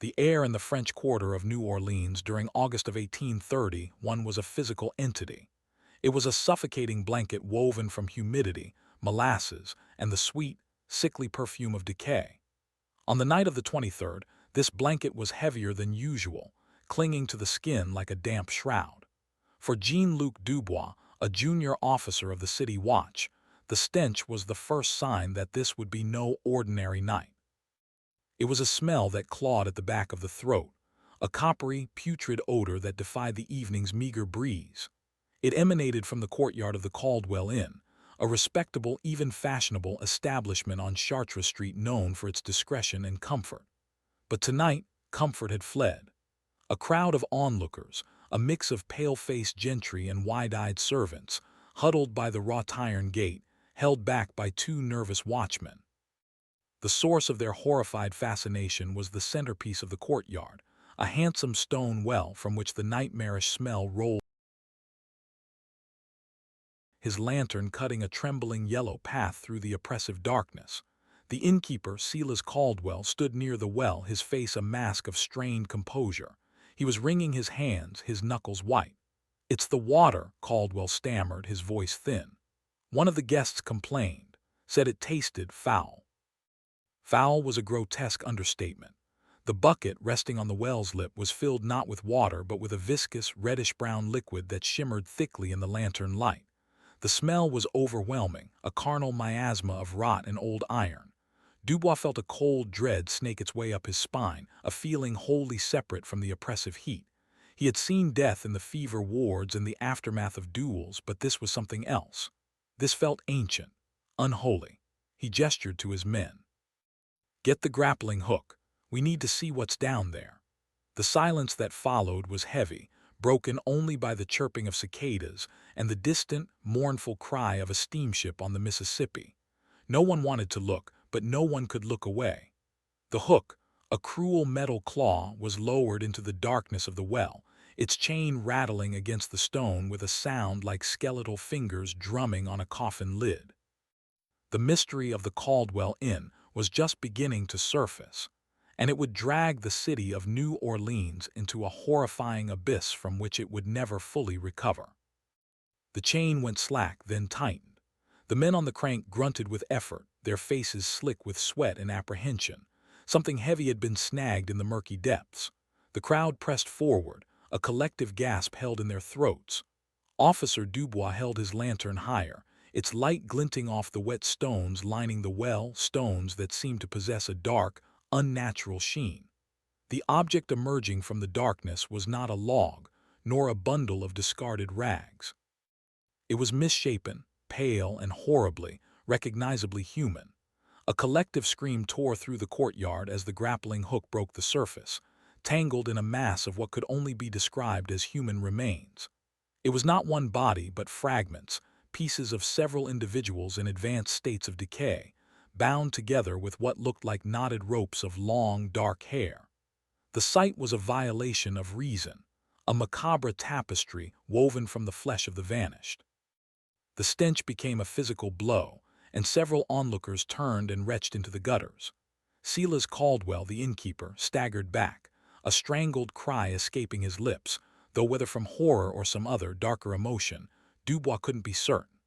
The air in the French Quarter of New Orleans during August of 1831 was a physical entity. It was a suffocating blanket woven from humidity, molasses, and the sweet, sickly perfume of decay. On the night of the 23rd, this blanket was heavier than usual, clinging to the skin like a damp shroud. For Jean-Luc Dubois, a junior officer of the city watch, the stench was the first sign that this would be no ordinary night. It was a smell that clawed at the back of the throat, a coppery, putrid odor that defied the evening's meager breeze. It emanated from the courtyard of the Caldwell Inn, a respectable, even fashionable establishment on Chartres Street known for its discretion and comfort. But tonight, comfort had fled. A crowd of onlookers, a mix of pale-faced gentry and wide-eyed servants, huddled by the wrought iron gate, held back by two nervous watchmen. The source of their horrified fascination was the centerpiece of the courtyard, a handsome stone well from which the nightmarish smell rolled, his lantern cutting a trembling yellow path through the oppressive darkness. The innkeeper, Silas Caldwell, stood near the well, his face a mask of strained composure. He was wringing his hands, his knuckles white. "It's the water," Caldwell stammered, his voice thin. One of the guests complained, said it tasted foul. Foul was a grotesque understatement. The bucket resting on the well's lip was filled not with water but with a viscous, reddish-brown liquid that shimmered thickly in the lantern light. The smell was overwhelming, a carnal miasma of rot and old iron. Dubois felt a cold dread snake its way up his spine, a feeling wholly separate from the oppressive heat. He had seen death in the fever wards and the aftermath of duels, but this was something else. This felt ancient, unholy. He gestured to his men. "Get the grappling hook. We need to see what's down there." The silence that followed was heavy, broken only by the chirping of cicadas and the distant, mournful cry of a steamship on the Mississippi. No one wanted to look, but no one could look away. The hook, a cruel metal claw, was lowered into the darkness of the well, its chain rattling against the stone with a sound like skeletal fingers drumming on a coffin lid. The mystery of the Caldwell Inn was just beginning to surface, and it would drag the city of New Orleans into a horrifying abyss from which it would never fully recover. The chain went slack, then tightened. The men on the crank grunted with effort, their faces slick with sweat and apprehension. Something heavy had been snagged in the murky depths. The crowd pressed forward, a collective gasp held in their throats. Officer Dubois held his lantern higher, its light glinting off the wet stones lining the well, stones that seemed to possess a dark, unnatural sheen. The object emerging from the darkness was not a log, nor a bundle of discarded rags. It was misshapen, pale, and horribly, recognizably human. A collective scream tore through the courtyard as the grappling hook broke the surface, tangled in a mass of what could only be described as human remains. It was not one body, but fragments, pieces of several individuals in advanced states of decay, bound together with what looked like knotted ropes of long, dark hair. The sight was a violation of reason, a macabre tapestry woven from the flesh of the vanished. The stench became a physical blow, and several onlookers turned and retched into the gutters. Silas Caldwell, the innkeeper, staggered back, a strangled cry escaping his lips, though whether from horror or some other, darker emotion, Dubois couldn't be certain.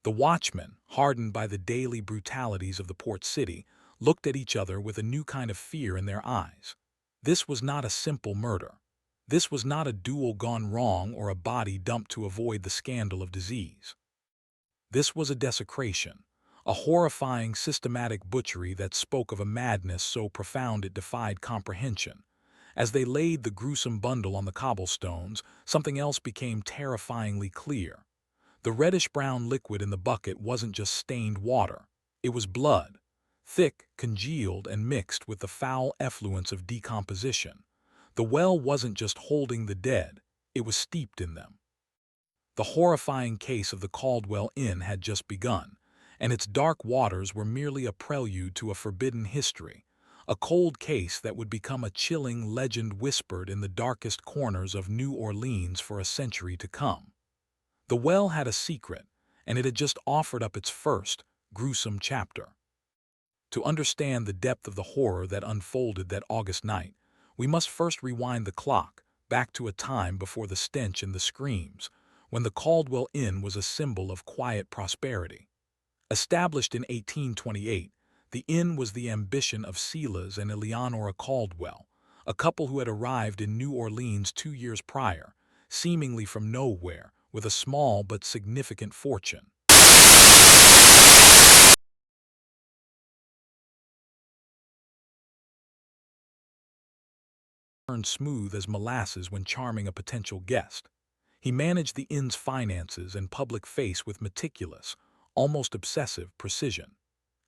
The watchmen, hardened by the daily brutalities of the port city, looked at each other with a new kind of fear in their eyes. This was not a simple murder. This was not a duel gone wrong or a body dumped to avoid the scandal of disease. This was a desecration, a horrifying, systematic butchery that spoke of a madness so profound it defied comprehension. As they laid the gruesome bundle on the cobblestones, something else became terrifyingly clear. The reddish-brown liquid in the bucket wasn't just stained water. It was blood, thick, congealed, and mixed with the foul effluence of decomposition. The well wasn't just holding the dead, it was steeped in them. The horrifying case of the Caldwell Inn had just begun, and its dark waters were merely a prelude to a forbidden history, a cold case that would become a chilling legend whispered in the darkest corners of New Orleans for a century to come. The well had a secret, and it had just offered up its first, gruesome chapter. To understand the depth of the horror that unfolded that August night, We must first rewind the clock, back to a time before the stench and the screams, when the Caldwell Inn was a symbol of quiet prosperity. Established in 1828, the inn was the ambition of Silas and Eleonora Caldwell, a couple who had arrived in New Orleans 2 years prior, seemingly from nowhere, with a small but significant fortune. Turned smooth as molasses when charming a potential guest. He managed the inn's finances and public face with meticulous, almost obsessive precision.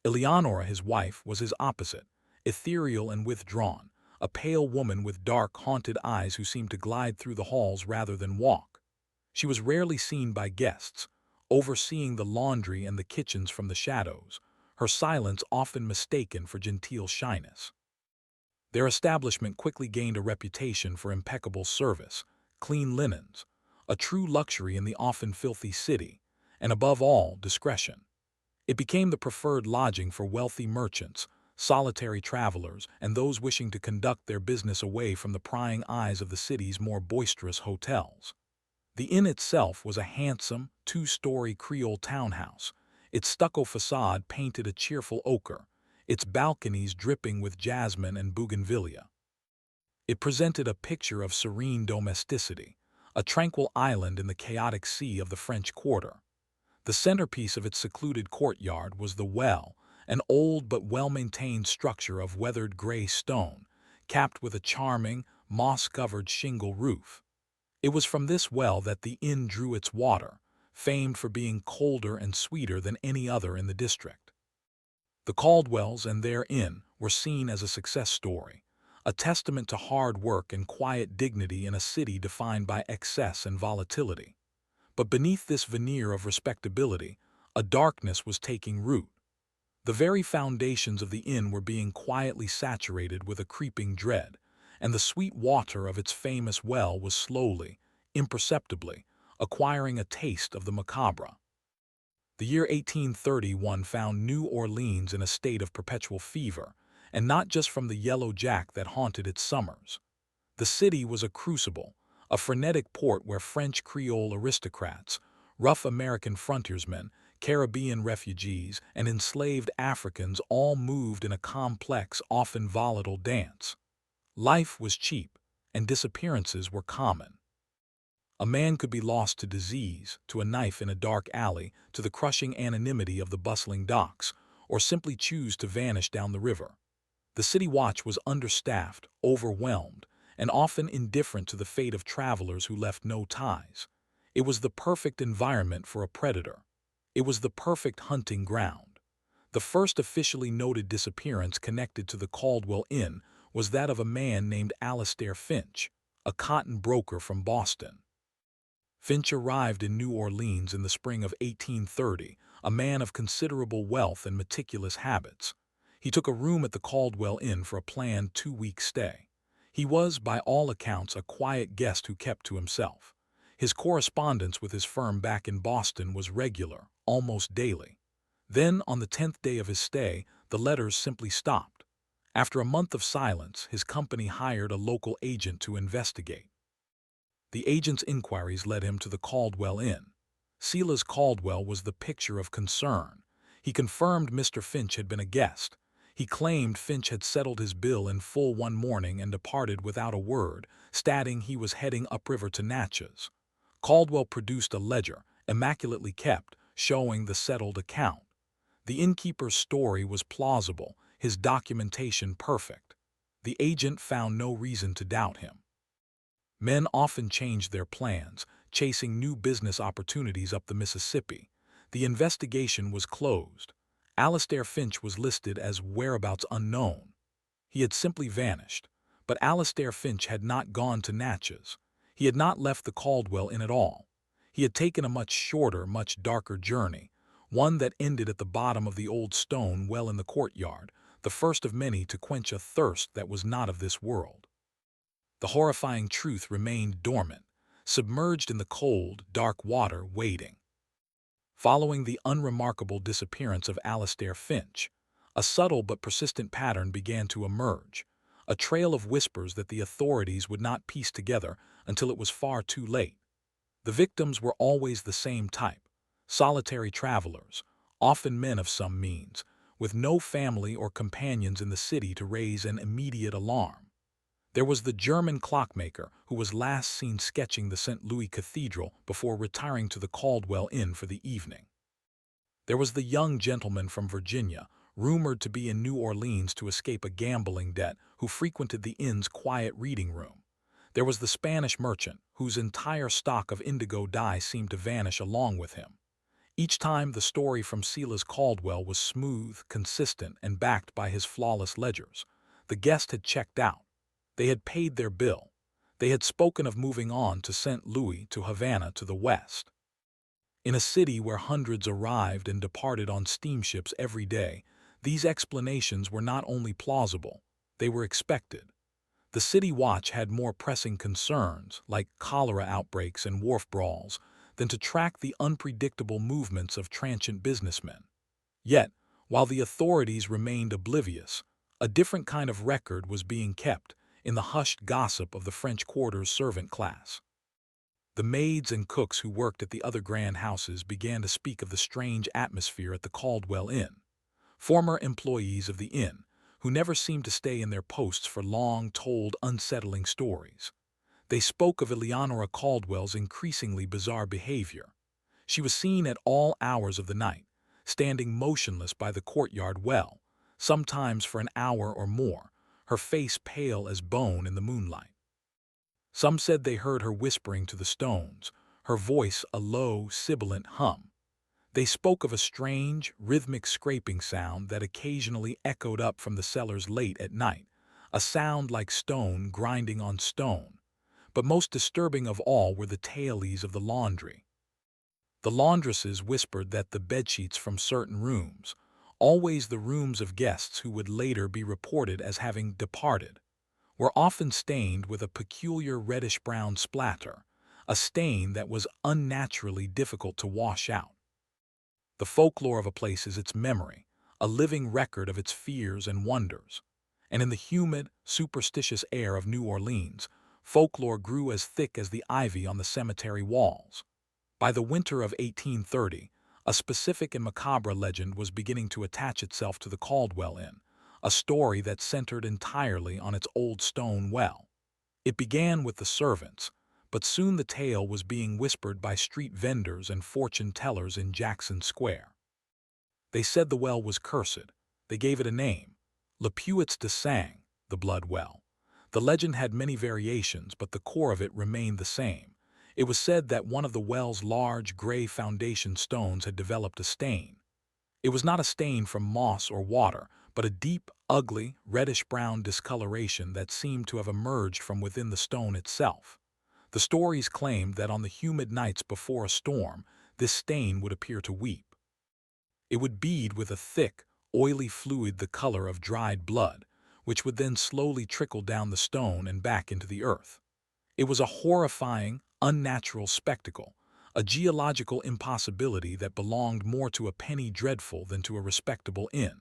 Eleonora, his wife, was his opposite, ethereal and withdrawn, a pale woman with dark, haunted eyes who seemed to glide through the halls rather than walk. She was rarely seen by guests, overseeing the laundry and the kitchens from the shadows, her silence often mistaken for genteel shyness. Their establishment quickly gained a reputation for impeccable service, clean linens, a true luxury in the often filthy city, and above all, discretion. It became the preferred lodging for wealthy merchants, solitary travelers, and those wishing to conduct their business away from the prying eyes of the city's more boisterous hotels. The inn itself was a handsome, two-story Creole townhouse, its stucco facade painted a cheerful ochre, its balconies dripping with jasmine and bougainvillea. It presented a picture of serene domesticity, a tranquil island in the chaotic sea of the French Quarter. The centerpiece of its secluded courtyard was the well, an old but well-maintained structure of weathered gray stone, capped with a charming, moss-covered shingle roof. It was from this well that the inn drew its water, famed for being colder and sweeter than any other in the district. The Caldwells and their inn were seen as a success story, a testament to hard work and quiet dignity in a city defined by excess and volatility. But beneath this veneer of respectability, a darkness was taking root. The very foundations of the inn were being quietly saturated with a creeping dread, and the sweet water of its famous well was slowly, imperceptibly, acquiring a taste of the macabre. The year 1831 found New Orleans in a state of perpetual fever, and not just from the yellow jack that haunted its summers. The city was a crucible, a frenetic port where French Creole aristocrats, rough American frontiersmen, Caribbean refugees, and enslaved Africans all moved in a complex, often volatile dance. Life was cheap, and disappearances were common. A man could be lost to disease, to a knife in a dark alley, to the crushing anonymity of the bustling docks, or simply choose to vanish down the river. The city watch was understaffed, overwhelmed, and often indifferent to the fate of travelers who left no ties. It was the perfect environment for a predator. It was the perfect hunting ground. The first officially noted disappearance connected to the Caldwell Inn was that of a man named Alastair Finch, a cotton broker from Boston. Finch arrived in New Orleans in the spring of 1830, a man of considerable wealth and meticulous habits. He took a room at the Caldwell Inn for a planned 2-week stay. He was, by all accounts, a quiet guest who kept to himself. His correspondence with his firm back in Boston was regular, almost daily. Then, on the 10th day of his stay, the letters simply stopped. After a month of silence, his company hired a local agent to investigate. The agent's inquiries led him to the Caldwell Inn. Silas Caldwell was the picture of concern. He confirmed Mr. Finch had been a guest. He claimed Finch had settled his bill in full one morning and departed without a word, stating he was heading upriver to Natchez. Caldwell produced a ledger, immaculately kept, showing the settled account. The innkeeper's story was plausible, his documentation perfect. The agent found no reason to doubt him. Men often changed their plans, chasing new business opportunities up the Mississippi. The investigation was closed. Alastair Finch was listed as whereabouts unknown. He had simply vanished. But Alastair Finch had not gone to Natchez. He had not left the Caldwell Inn at all. He had taken a much shorter, much darker journey, one that ended at the bottom of the old stone well in the courtyard, the first of many to quench a thirst that was not of this world. The horrifying truth remained dormant, submerged in the cold, dark water, waiting. Following the unremarkable disappearance of Alastair Finch, a subtle but persistent pattern began to emerge. a trail of whispers that the authorities would not piece together until it was far too late. The victims were always the same type: solitary travelers, often men of some means, with no family or companions in the city to raise an immediate alarm. There was the German clockmaker who was last seen sketching the St. Louis Cathedral before retiring to the Caldwell Inn for the evening. There was the young gentleman from Virginia, rumored to be in New Orleans to escape a gambling debt, who frequented the inn's quiet reading room. There was the Spanish merchant, whose entire stock of indigo dye seemed to vanish along with him. Each time the story from Silas Caldwell was smooth, consistent, and backed by his flawless ledgers. The guest had checked out. They had paid their bill. They had spoken of moving on to St. Louis, to Havana, to the west. In a city where hundreds arrived and departed on steamships every day, these explanations were not only plausible, they were expected. The city watch had more pressing concerns, like cholera outbreaks and wharf brawls, than to track the unpredictable movements of transient businessmen. Yet, while the authorities remained oblivious, a different kind of record was being kept in the hushed gossip of the French Quarter's servant class. The maids and cooks who worked at the other grand houses began to speak of the strange atmosphere at the Caldwell Inn. Former employees of the inn, who never seemed to stay in their posts for long, told unsettling stories. They spoke of Eleonora Caldwell's increasingly bizarre behavior. She was seen at all hours of the night, standing motionless by the courtyard well, sometimes for an hour or more, her face pale as bone in the moonlight. Some said they heard her whispering to the stones, her voice a low, sibilant hum. They spoke of a strange, rhythmic scraping sound that occasionally echoed up from the cellars late at night, a sound like stone grinding on stone. But most disturbing of all were the tailies of the laundry. The laundresses whispered that the bedsheets from certain rooms, always the rooms of guests who would later be reported as having departed, were often stained with a peculiar reddish-brown splatter, a stain that was unnaturally difficult to wash out. The folklore of a place is its memory, a living record of its fears and wonders. And in the humid, superstitious air of New Orleans, folklore grew as thick as the ivy on the cemetery walls. By the winter of 1830, a specific and macabre legend was beginning to attach itself to the Caldwell Inn, a story that centered entirely on its old stone well. It began with the servants, but soon the tale was being whispered by street vendors and fortune-tellers in Jackson Square. They said the well was cursed. They gave it a name: Le Puits de Sang, the blood well. The legend had many variations, but the core of it remained the same. It was said that one of the well's large gray foundation stones had developed a stain. It was not a stain from moss or water, but a deep, ugly, reddish-brown discoloration that seemed to have emerged from within the stone itself. The stories claimed that on the humid nights before a storm, this stain would appear to weep. It would bead with a thick, oily fluid the color of dried blood, which would then slowly trickle down the stone and back into the earth. It was a horrifying, unnatural spectacle, a geological impossibility that belonged more to a penny dreadful than to a respectable inn.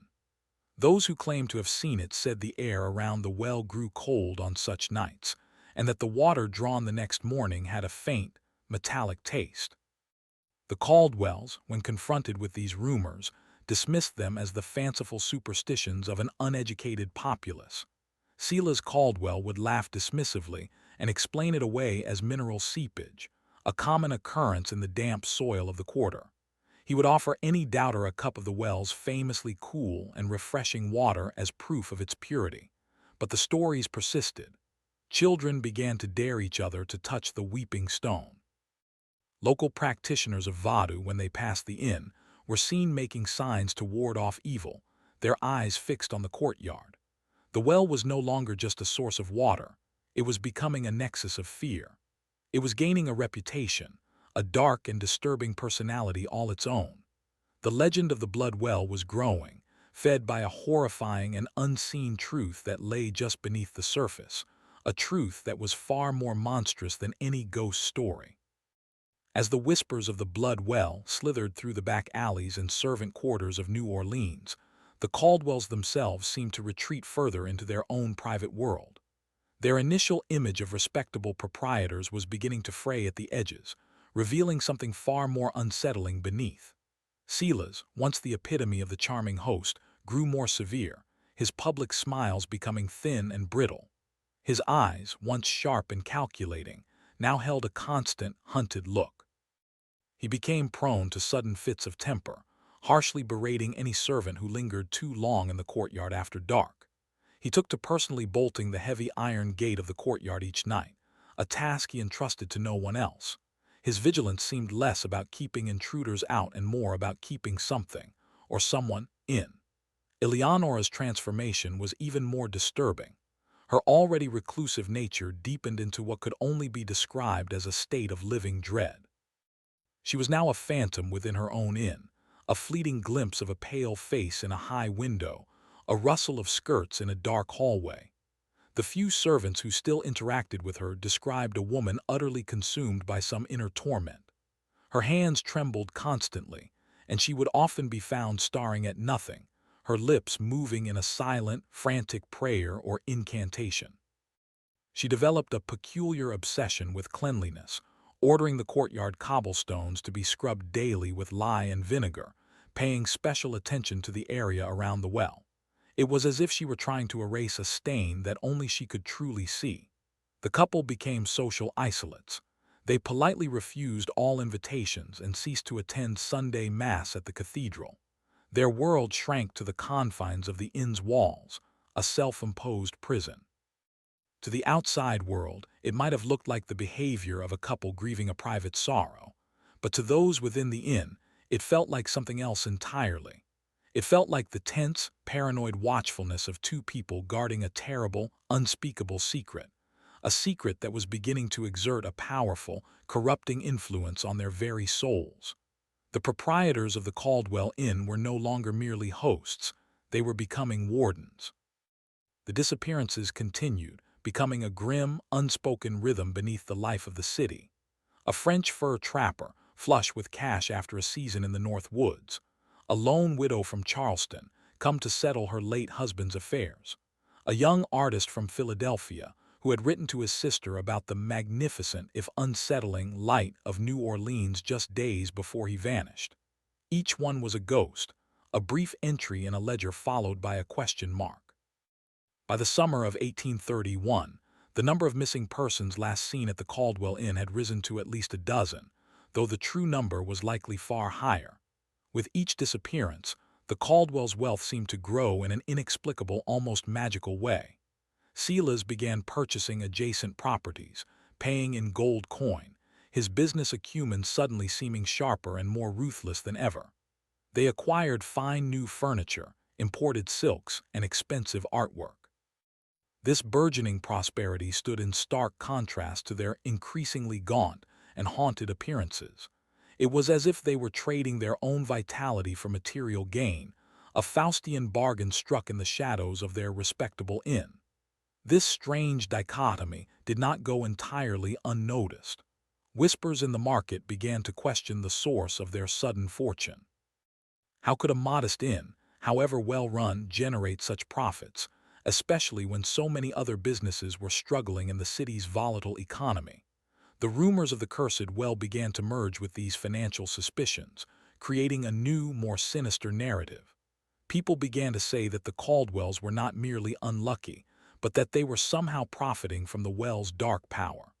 Those who claimed to have seen it said the air around the well grew cold on such nights, and that the water drawn the next morning had a faint, metallic taste. The Caldwells, when confronted with these rumors, dismissed them as the fanciful superstitions of an uneducated populace. Silas Caldwell would laugh dismissively and explain it away as mineral seepage, a common occurrence in the damp soil of the quarter. He would offer any doubter a cup of the well's famously cool and refreshing water as proof of its purity. But the stories persisted. Children began to dare each other to touch the weeping stone. Local practitioners of Vodou, when they passed the inn, were seen making signs to ward off evil, their eyes fixed on the courtyard. The well was no longer just a source of water. It was becoming a nexus of fear. It was gaining a reputation, a dark and disturbing personality all its own. The legend of the blood well was growing, fed by a horrifying and unseen truth that lay just beneath the surface, a truth that was far more monstrous than any ghost story. As the whispers of the blood well slithered through the back alleys and servant quarters of New Orleans, The Caldwells themselves seemed to retreat further into their own private world. Their initial image of respectable proprietors was beginning to fray at the edges, revealing something far more unsettling beneath. Silas, once the epitome of the charming host, grew more severe, his public smiles becoming thin and brittle. His eyes, once sharp and calculating, now held a constant, hunted look. He became prone to sudden fits of temper, harshly berating any servant who lingered too long in the courtyard after dark. He took to personally bolting the heavy iron gate of the courtyard each night, a task he entrusted to no one else. His vigilance seemed less about keeping intruders out and more about keeping something, or someone, in. Eleonora's transformation was even more disturbing. Her already reclusive nature deepened into what could only be described as a state of living dread. She was now a phantom within her own inn, a fleeting glimpse of a pale face in a high window, a rustle of skirts in a dark hallway. The few servants who still interacted with her described a woman utterly consumed by some inner torment. Her hands trembled constantly, and she would often be found staring at nothing, her lips moving in a silent, frantic prayer or incantation. She developed a peculiar obsession with cleanliness, ordering the courtyard cobblestones to be scrubbed daily with lye and vinegar, paying special attention to the area around the well. It was as if she were trying to erase a stain that only she could truly see. The couple became social isolates. They politely refused all invitations and ceased to attend Sunday Mass at the cathedral. Their world shrank to the confines of the inn's walls, a self-imposed prison. To the outside world, it might have looked like the behavior of a couple grieving a private sorrow, but to those within the inn, it felt like something else entirely. It felt like the tense, paranoid watchfulness of two people guarding a terrible, unspeakable secret, a secret that was beginning to exert a powerful, corrupting influence on their very souls. The proprietors of the Caldwell Inn were no longer merely hosts, they were becoming wardens. The disappearances continued, becoming a grim, unspoken rhythm beneath the life of the city. A French fur trapper, flush with cash after a season in the North Woods. A lone widow from Charleston, come to settle her late husband's affairs. A young artist from Philadelphia, who had written to his sister about the magnificent, if unsettling, light of New Orleans just days before he vanished. Each one was a ghost, a brief entry in a ledger followed by a question mark. By the summer of 1831, the number of missing persons last seen at the Caldwell Inn had risen to at least a dozen, though the true number was likely far higher. With each disappearance, the Caldwells' wealth seemed to grow in an inexplicable, almost magical way. Silas began purchasing adjacent properties, paying in gold coin, his business acumen suddenly seeming sharper and more ruthless than ever. They acquired fine new furniture, imported silks, and expensive artwork. This burgeoning prosperity stood in stark contrast to their increasingly gaunt and haunted appearances. It was as if they were trading their own vitality for material gain, a Faustian bargain struck in the shadows of their respectable inn. This strange dichotomy did not go entirely unnoticed. Whispers in the market began to question the source of their sudden fortune. How could a modest inn, however well run, generate such profits, especially when so many other businesses were struggling in the city's volatile economy? The rumors of the cursed well began to merge with these financial suspicions, creating a new, more sinister narrative. People began to say that the Caldwells were not merely unlucky, but that they were somehow profiting from the well's dark power.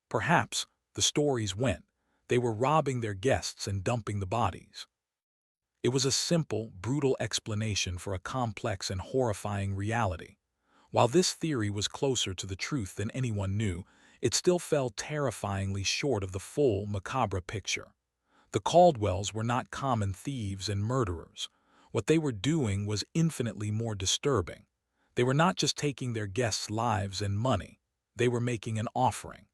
Perhaps, the stories went, they were robbing their guests and dumping the bodies. It was a simple, brutal explanation for a complex and horrifying reality. While this theory was closer to the truth than anyone knew, it still fell terrifyingly short of the full, macabre picture. The Caldwells were not common thieves and murderers. What they were doing was infinitely more disturbing. They were not just taking their guests' lives and money, they were making an offering.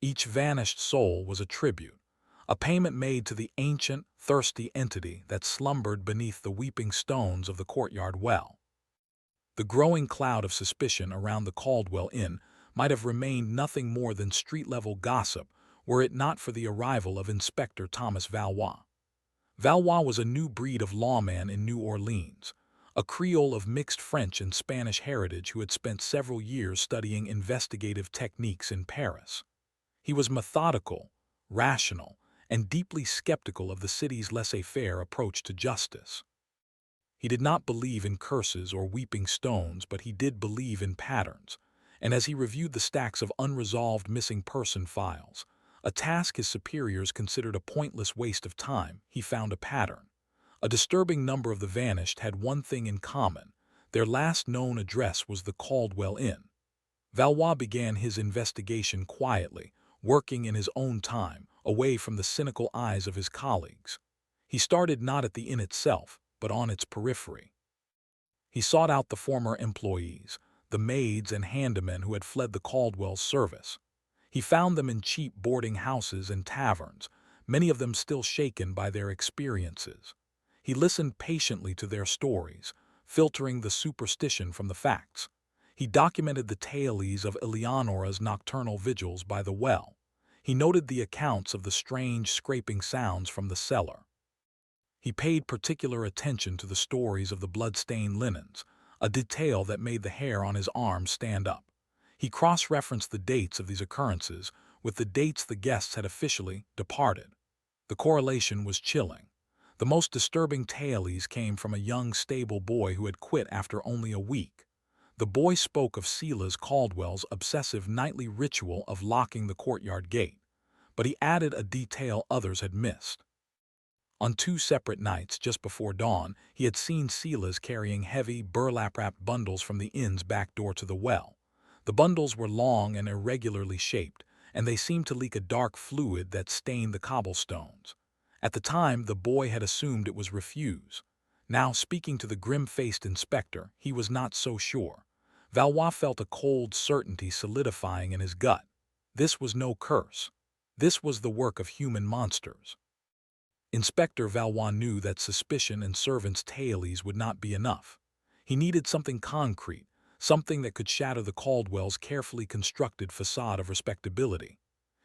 Each vanished soul was a tribute, a payment made to the ancient, thirsty entity that slumbered beneath the weeping stones of the courtyard well. The growing cloud of suspicion around the Caldwell Inn might have remained nothing more than street-level gossip were it not for the arrival of Inspector Thomas Valois. Valois was a new breed of lawman in New Orleans, a Creole of mixed French and Spanish heritage who had spent several years studying investigative techniques in Paris. He was methodical, rational, and deeply skeptical of the city's laissez-faire approach to justice. He did not believe in curses or weeping stones, but he did believe in patterns, and as he reviewed the stacks of unresolved missing person files, a task his superiors considered a pointless waste of time, he found a pattern. A disturbing number of the vanished had one thing in common: their last known address was the Caldwell Inn. Valois began his investigation quietly, working in his own time, away from the cynical eyes of his colleagues. He started not at the inn itself, but on its periphery. He sought out the former employees, the maids and handymen who had fled the Caldwell's service. He found them in cheap boarding houses and taverns, many of them still shaken by their experiences. He listened patiently to their stories, filtering the superstition from the facts. He documented the tales of Eleonora's nocturnal vigils by the well. He noted the accounts of the strange scraping sounds from the cellar. He paid particular attention to the stories of the blood-stained linens, a detail that made the hair on his arms stand up. He cross-referenced the dates of these occurrences with the dates the guests had officially departed. The correlation was chilling. The most disturbing tales came from a young stable boy who had quit after only a week. The boy spoke of Silas Caldwell's obsessive nightly ritual of locking the courtyard gate, but he added a detail others had missed. On 2 separate nights just before dawn, he had seen Silas carrying heavy, burlap-wrapped bundles from the inn's back door to the well. The bundles were long and irregularly shaped, and they seemed to leak a dark fluid that stained the cobblestones. At the time, the boy had assumed it was refuse. Now, speaking to the grim-faced inspector, he was not so sure. Valois felt a cold certainty solidifying in his gut. This was no curse. This was the work of human monsters. Inspector Valois knew that suspicion and servants' tales would not be enough. He needed something concrete, something that could shatter the Caldwell's carefully constructed facade of respectability.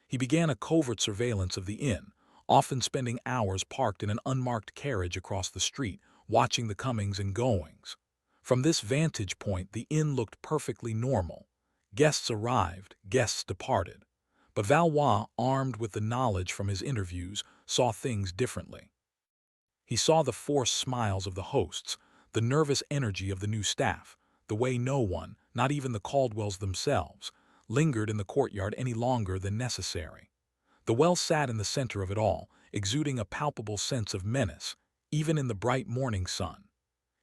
He began a covert surveillance of the inn, often spending hours parked in an unmarked carriage across the street, watching the comings and goings. From this vantage point, the inn looked perfectly normal. Guests arrived, guests departed. But Valois, armed with the knowledge from his interviews, saw things differently. He saw the forced smiles of the hosts, the nervous energy of the new staff, the way no one, not even the Caldwells themselves, lingered in the courtyard any longer than necessary. The well sat in the center of it all, exuding a palpable sense of menace, even in the bright morning sun.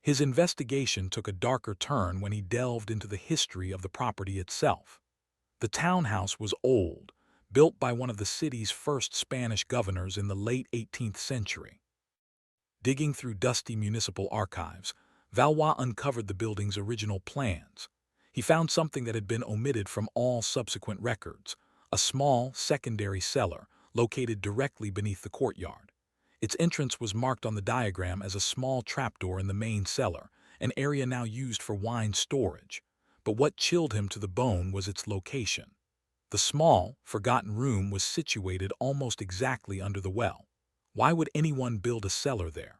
His investigation took a darker turn when he delved into the history of the property itself. The townhouse was old, built by one of the city's first Spanish governors in the late 18th century. Digging through dusty municipal archives, Valois uncovered the building's original plans. He found something that had been omitted from all subsequent records: a small, secondary cellar located directly beneath the courtyard. Its entrance was marked on the diagram as a small trapdoor in the main cellar, an area now used for wine storage. But what chilled him to the bone was its location. The small, forgotten room was situated almost exactly under the well. Why would anyone build a cellar there?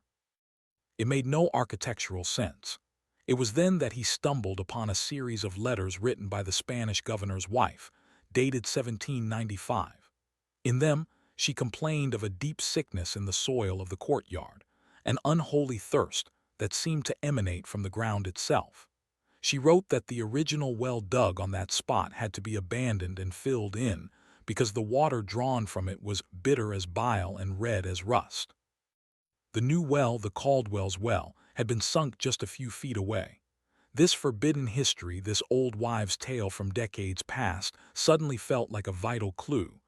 It made no architectural sense. It was then that he stumbled upon a series of letters written by the Spanish governor's wife, dated 1795. In them, she complained of a deep sickness in the soil of the courtyard, an unholy thirst that seemed to emanate from the ground itself. She wrote that the original well dug on that spot had to be abandoned and filled in because the water drawn from it was bitter as bile and red as rust. The new well, the Caldwell's well, had been sunk just a few feet away. This forbidden history, this old wives' tale from decades past, suddenly felt like a vital clue.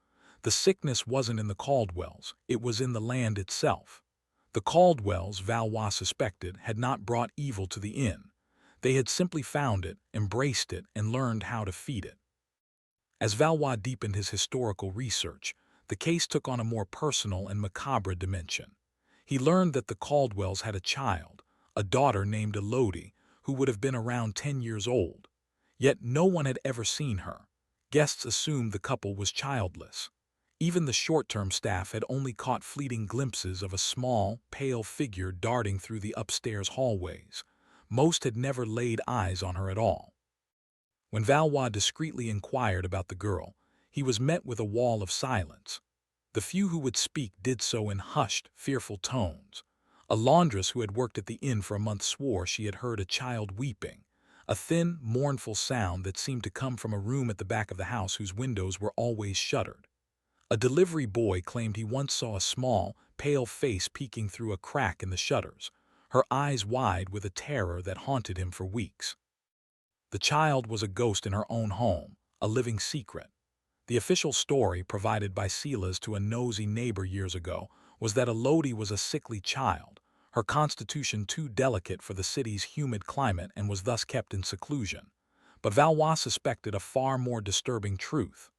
The sickness wasn't in the Caldwells, it was in the land itself. The Caldwells, Valois suspected, had not brought evil to the inn. They had simply found it, embraced it, and learned how to feed it. As Valois deepened his historical research, the case took on a more personal and macabre dimension. He learned that the Caldwells had a child, a daughter named Elodie, who would have been around 10 years old. Yet no one had ever seen her. Guests assumed the couple was childless. Even the short-term staff had only caught fleeting glimpses of a small, pale figure darting through the upstairs hallways. Most had never laid eyes on her at all. When Valois discreetly inquired about the girl, he was met with a wall of silence. The few who would speak did so in hushed, fearful tones. A laundress who had worked at the inn for a month swore she had heard a child weeping, a thin, mournful sound that seemed to come from a room at the back of the house whose windows were always shuttered. A delivery boy claimed he once saw a small, pale face peeking through a crack in the shutters, her eyes wide with a terror that haunted him for weeks. The child was a ghost in her own home, a living secret. The official story provided by Silas to a nosy neighbor years ago was that Elodie was a sickly child, her constitution too delicate for the city's humid climate and was thus kept in seclusion. But Valois suspected a far more disturbing truth.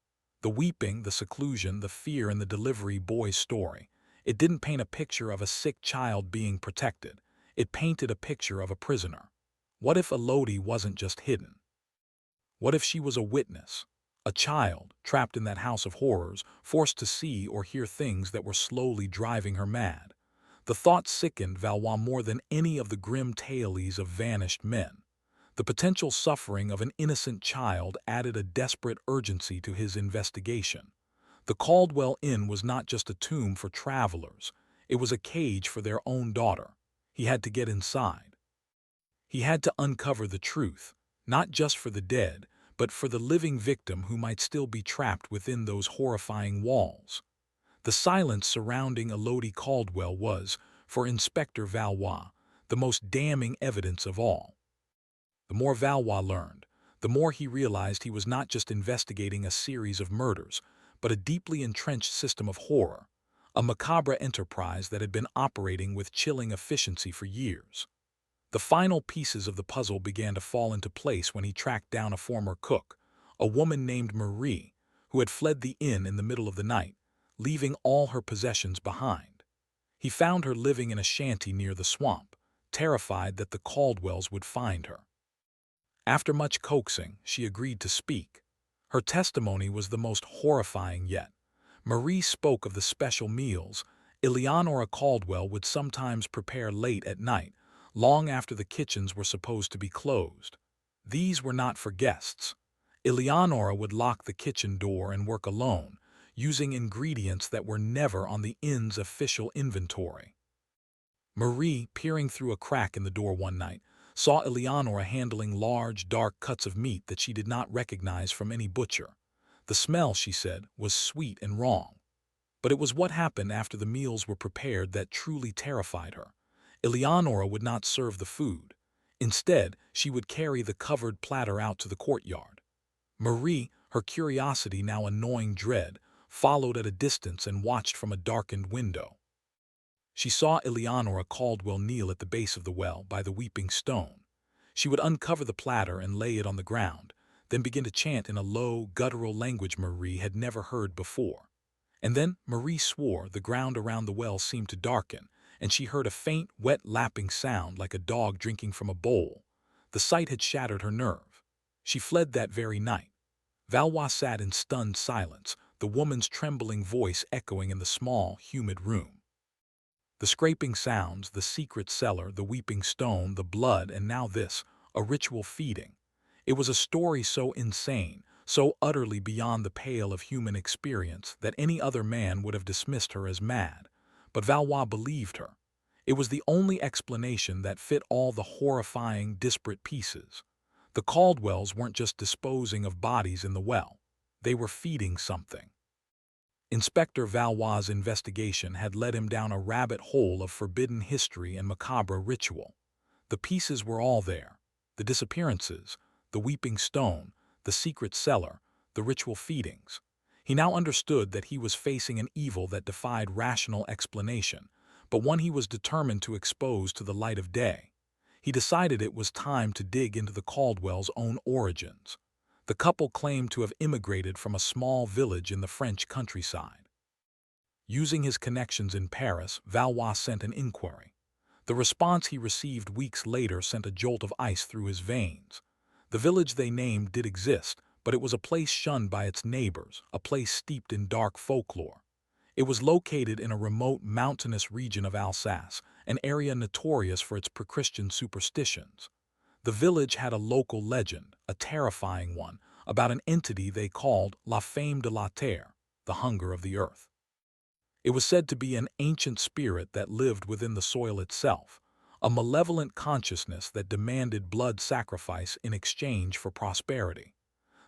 The weeping, the seclusion, the fear in the delivery boy's story. It didn't paint a picture of a sick child being protected. It painted a picture of a prisoner. What if Elodie wasn't just hidden? What if she was a witness? A child, trapped in that house of horrors, forced to see or hear things that were slowly driving her mad. The thought sickened Valois more than any of the grim tales of vanished men. The potential suffering of an innocent child added a desperate urgency to his investigation. The Caldwell Inn was not just a tomb for travelers, it was a cage for their own daughter. He had to get inside. He had to uncover the truth, not just for the dead, but for the living victim who might still be trapped within those horrifying walls. The silence surrounding Elodie Caldwell was, for Inspector Valois, the most damning evidence of all. The more Valois learned, the more he realized he was not just investigating a series of murders, but a deeply entrenched system of horror, a macabre enterprise that had been operating with chilling efficiency for years. The final pieces of the puzzle began to fall into place when he tracked down a former cook, a woman named Marie, who had fled the inn in the middle of the night, leaving all her possessions behind. He found her living in a shanty near the swamp, terrified that the Caldwells would find her. After much coaxing, she agreed to speak. Her testimony was the most horrifying yet. Marie spoke of the special meals Eleonora Caldwell would sometimes prepare late at night, long after the kitchens were supposed to be closed. These were not for guests. Eleonora would lock the kitchen door and work alone, using ingredients that were never on the inn's official inventory. Marie, peering through a crack in the door one night, saw Eleonora handling large, dark cuts of meat that she did not recognize from any butcher. The smell, she said, was sweet and wrong. But it was what happened after the meals were prepared that truly terrified her. Eleonora would not serve the food. Instead, she would carry the covered platter out to the courtyard. Marie, her curiosity now a gnawing dread, followed at a distance and watched from a darkened window. She saw Eleonora Caldwell kneel at the base of the well by the weeping stone. She would uncover the platter and lay it on the ground, then begin to chant in a low, guttural language Marie had never heard before. And then Marie swore the ground around the well seemed to darken, and she heard a faint, wet lapping sound like a dog drinking from a bowl. The sight had shattered her nerve. She fled that very night. Valois sat in stunned silence, the woman's trembling voice echoing in the small, humid room. The scraping sounds, the secret cellar, the weeping stone, the blood, and now this, a ritual feeding. It was a story so insane, so utterly beyond the pale of human experience that any other man would have dismissed her as mad. But Valois believed her. It was the only explanation that fit all the horrifying, disparate pieces. The Caldwells weren't just disposing of bodies in the well. They were feeding something. Inspector Valois' investigation had led him down a rabbit hole of forbidden history and macabre ritual. The pieces were all there. The disappearances, the weeping stone, the secret cellar, the ritual feedings. He now understood that he was facing an evil that defied rational explanation, but one he was determined to expose to the light of day. He decided it was time to dig into the Caldwells' own origins. The couple claimed to have immigrated from a small village in the French countryside. Using his connections in Paris, Valois sent an inquiry. The response he received weeks later sent a jolt of ice through his veins. The village they named did exist, but it was a place shunned by its neighbors, a place steeped in dark folklore. It was located in a remote mountainous region of Alsace, an area notorious for its pre-Christian superstitions. The village had a local legend, a terrifying one, about an entity they called La Fame de la Terre, the hunger of the earth. It was said to be an ancient spirit that lived within the soil itself, a malevolent consciousness that demanded blood sacrifice in exchange for prosperity.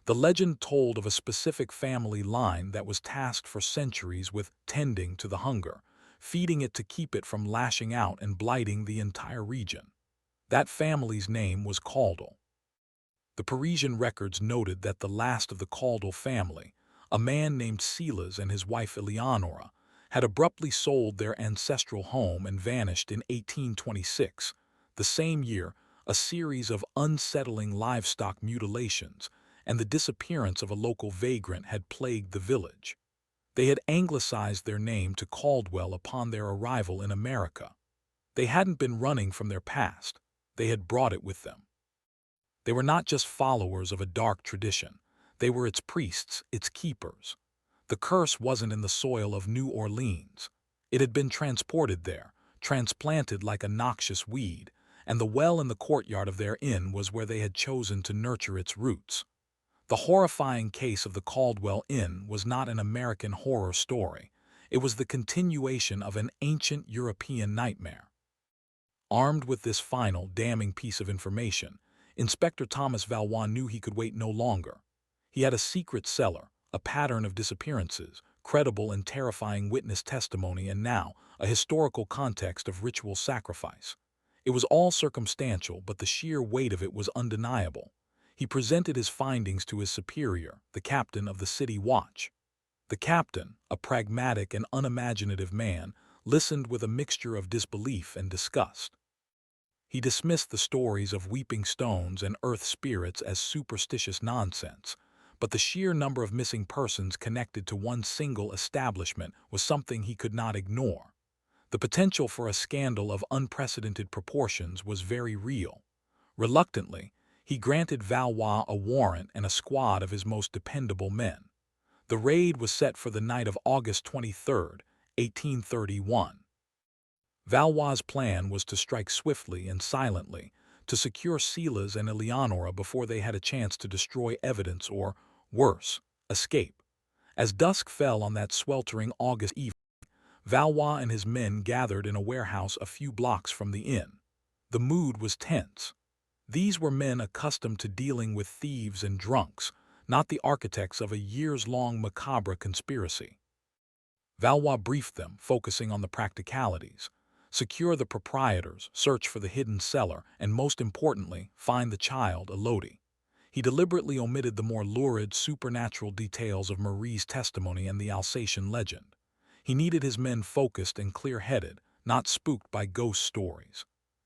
The legend told of a specific family line that was tasked for centuries with tending to the hunger, feeding it to keep it from lashing out and blighting the entire region. That family's name was Caldwell. The Parisian records noted that the last of the Caldwell family, a man named Silas and his wife Eleonora, had abruptly sold their ancestral home and vanished in 1826. The same year, a series of unsettling livestock mutilations and the disappearance of a local vagrant had plagued the village. They had anglicized their name to Caldwell upon their arrival in America. They hadn't been running from their past, they had brought it with them. They were not just followers of a dark tradition, they were its priests, its keepers. The curse wasn't in the soil of New Orleans. It had been transported there, transplanted like a noxious weed, and the well in the courtyard of their inn was where they had chosen to nurture its roots. The horrifying case of the Caldwell Inn was not an American horror story. It was the continuation of an ancient European nightmare. Armed with this final, damning piece of information, Inspector Thomas Valois knew he could wait no longer. He had a secret cellar, a pattern of disappearances, credible and terrifying witness testimony, and now a historical context of ritual sacrifice. It was all circumstantial, but the sheer weight of it was undeniable. He presented his findings to his superior, the captain of the city watch. The captain, a pragmatic and unimaginative man, listened with a mixture of disbelief and disgust. He dismissed the stories of weeping stones and earth spirits as superstitious nonsense, but the sheer number of missing persons connected to one single establishment was something he could not ignore. The potential for a scandal of unprecedented proportions was very real. Reluctantly, he granted Valois a warrant and a squad of his most dependable men. The raid was set for the night of August 23, 1831. Valois' plan was to strike swiftly and silently, to secure Silas and Eleonora before they had a chance to destroy evidence or, worse, escape. As dusk fell on that sweltering August evening, Valois and his men gathered in a warehouse a few blocks from the inn. The mood was tense. These were men accustomed to dealing with thieves and drunks, not the architects of a years-long macabre conspiracy. Valois briefed them, focusing on the practicalities. Secure the proprietors, search for the hidden cellar, and most importantly, find the child, Elodie. He deliberately omitted the more lurid, supernatural details of Marie's testimony and the Alsatian legend. He needed his men focused and clear-headed, not spooked by ghost stories.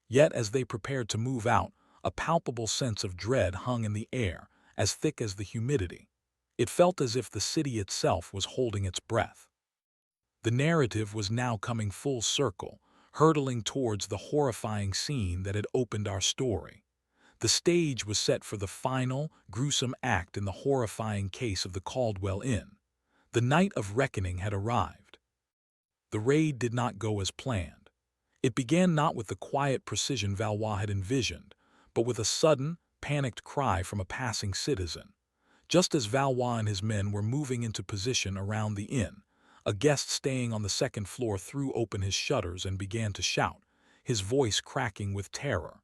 Yet as they prepared to move out, a palpable sense of dread hung in the air, as thick as the humidity. It felt as if the city itself was holding its breath. The narrative was now coming full circle, hurtling towards the horrifying scene that had opened our story. The stage was set for the final, gruesome act in the horrifying case of the Caldwell Inn. The night of reckoning had arrived. The raid did not go as planned. It began not with the quiet precision Valois had envisioned, but with a sudden, panicked cry from a passing citizen. Just as Valois and his men were moving into position around the inn, a guest staying on the second floor threw open his shutters and began to shout, his voice cracking with terror.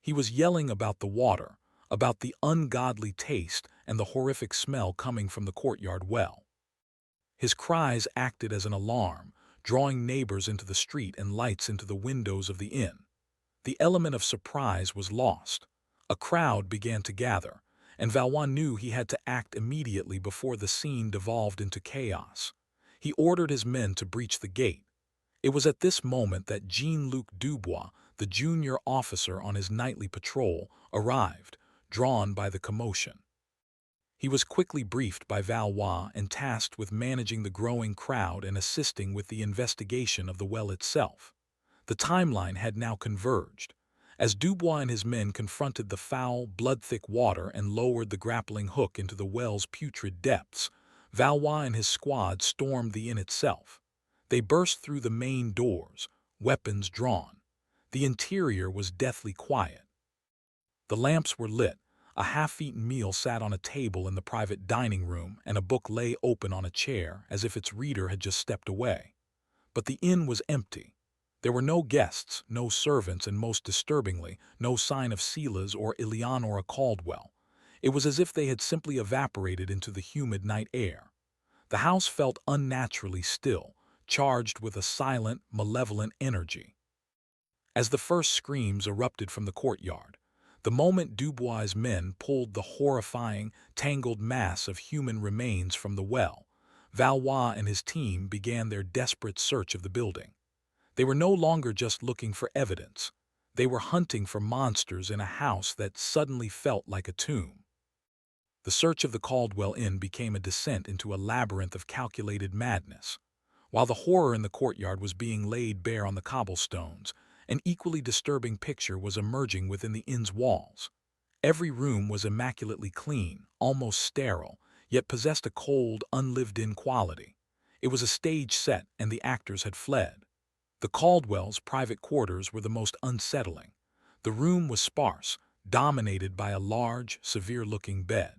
He was yelling about the water, about the ungodly taste and the horrific smell coming from the courtyard well. His cries acted as an alarm, drawing neighbors into the street and lights into the windows of the inn. The element of surprise was lost. A crowd began to gather, and Valois knew he had to act immediately before the scene devolved into chaos. He ordered his men to breach the gate. It was at this moment that Jean-Luc Dubois, the junior officer on his nightly patrol, arrived, drawn by the commotion. He was quickly briefed by Valois and tasked with managing the growing crowd and assisting with the investigation of the well itself. The timeline had now converged. As Dubois and his men confronted the foul, blood-thick water and lowered the grappling hook into the well's putrid depths, Valois and his squad stormed the inn itself. They burst through the main doors, weapons drawn. The interior was deathly quiet. The lamps were lit. A half-eaten meal sat on a table in the private dining room, and a book lay open on a chair as if its reader had just stepped away. But the inn was empty. There were no guests, no servants, and most disturbingly, no sign of Silas or Eleonora Caldwell. It was as if they had simply evaporated into the humid night air. The house felt unnaturally still, charged with a silent, malevolent energy. As the first screams erupted from the courtyard, the moment Dubois' men pulled the horrifying, tangled mass of human remains from the well, Valois and his team began their desperate search of the building. They were no longer just looking for evidence. They were hunting for monsters in a house that suddenly felt like a tomb. The search of the Caldwell Inn became a descent into a labyrinth of calculated madness. While the horror in the courtyard was being laid bare on the cobblestones, an equally disturbing picture was emerging within the inn's walls. Every room was immaculately clean, almost sterile, yet possessed a cold, unlived-in quality. It was a stage set, and the actors had fled. The Caldwells' private quarters were the most unsettling. The room was sparse, dominated by a large, severe-looking bed.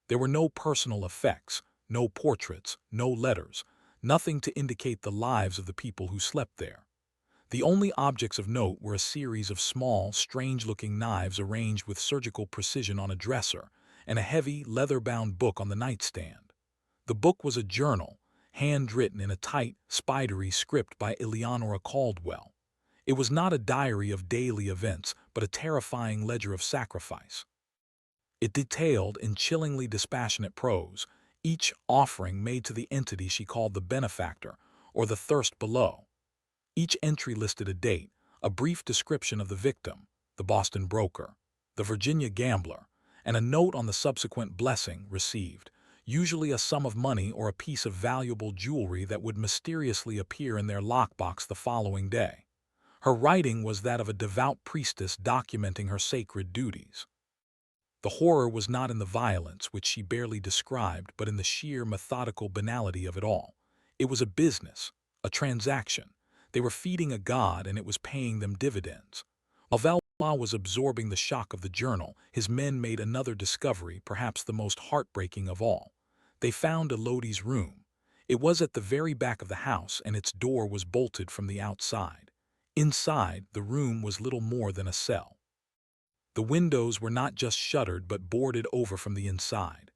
There were no personal effects, no portraits, no letters, nothing to indicate the lives of the people who slept there. The only objects of note were a series of small, strange-looking knives arranged with surgical precision on a dresser, and a heavy, leather-bound book on the nightstand. The book was a journal, handwritten in a tight, spidery script by Eleonora Caldwell. It was not a diary of daily events, but a terrifying ledger of sacrifice. It detailed, in chillingly dispassionate prose, each offering made to the entity she called the benefactor, or the thirst below. Each entry listed a date, a brief description of the victim, the Boston broker, the Virginia gambler, and a note on the subsequent blessing received, usually a sum of money or a piece of valuable jewelry that would mysteriously appear in their lockbox the following day. Her writing was that of a devout priestess documenting her sacred duties. The horror was not in the violence, which she barely described, but in the sheer methodical banality of it all. It was a business, a transaction. They were feeding a god, and it was paying them dividends. While Valois was absorbing the shock of the journal, his men made another discovery, perhaps the most heartbreaking of all. They found Elodie's room. It was at the very back of the house, and its door was bolted from the outside. Inside, the room was little more than a cell. The windows were not just shuttered but boarded over from the inside.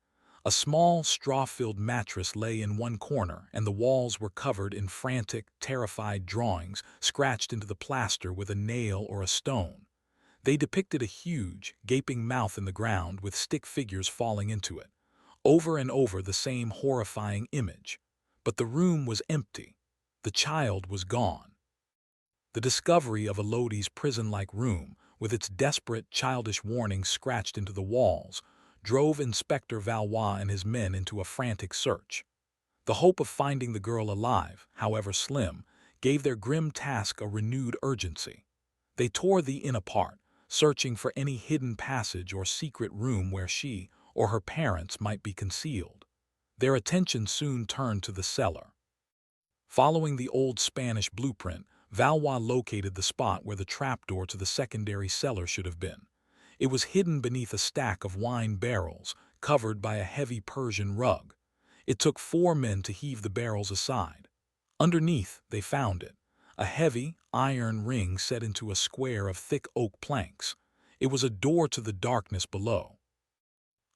A small, straw-filled mattress lay in one corner, and the walls were covered in frantic, terrified drawings scratched into the plaster with a nail or a stone. They depicted a huge, gaping mouth in the ground with stick figures falling into it. Over and over the same horrifying image. But the room was empty. The child was gone. The discovery of Elodie's prison-like room, with its desperate, childish warnings scratched into the walls, drove Inspector Valois and his men into a frantic search. The hope of finding the girl alive, however slim, gave their grim task a renewed urgency. They tore the inn apart, searching for any hidden passage or secret room where she or her parents might be concealed. Their attention soon turned to the cellar. Following the old Spanish blueprint, Valois located the spot where the trapdoor to the secondary cellar should have been. It was hidden beneath a stack of wine barrels, covered by a heavy Persian rug. It took 4 men to heave the barrels aside. Underneath, they found it, a heavy, iron ring set into a square of thick oak planks. It was a door to the darkness below.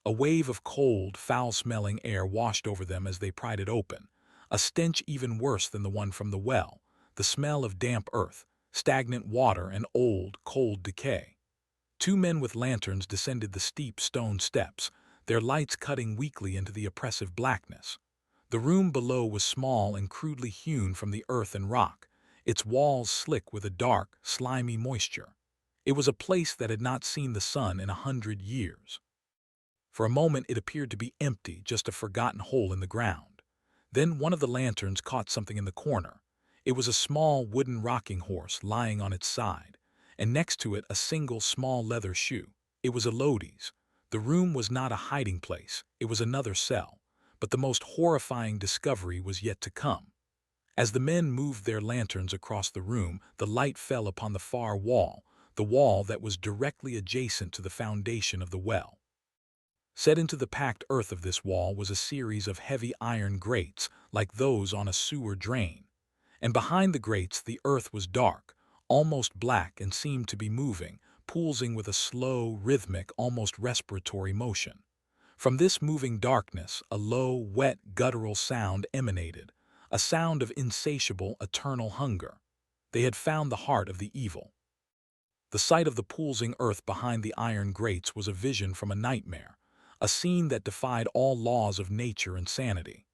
A wave of cold, foul-smelling air washed over them as they pried it open, a stench even worse than the one from the well, the smell of damp earth, stagnant water, and old, cold decay. 2 men with lanterns descended the steep stone steps, their lights cutting weakly into the oppressive blackness. The room below was small and crudely hewn from the earth and rock, its walls slick with a dark, slimy moisture. It was a place that had not seen the sun in 100 years. For a moment it appeared to be empty, just a forgotten hole in the ground. Then one of the lanterns caught something in the corner. It was a small wooden rocking horse lying on its side, and next to it a single small leather shoe. It was Elodie's. The room was not a hiding place, it was another cell, but the most horrifying discovery was yet to come. As the men moved their lanterns across the room, the light fell upon the far wall, the wall that was directly adjacent to the foundation of the well. Set into the packed earth of this wall was a series of heavy iron grates, like those on a sewer drain. And behind the grates the earth was dark, almost black, and seemed to be moving, pulsing with a slow, rhythmic, almost respiratory motion. From this moving darkness, a low, wet, guttural sound emanated, a sound of insatiable, eternal hunger. They had found the heart of the evil. The sight of the pulsing earth behind the iron grates was a vision from a nightmare, a scene that defied all laws of nature and sanity.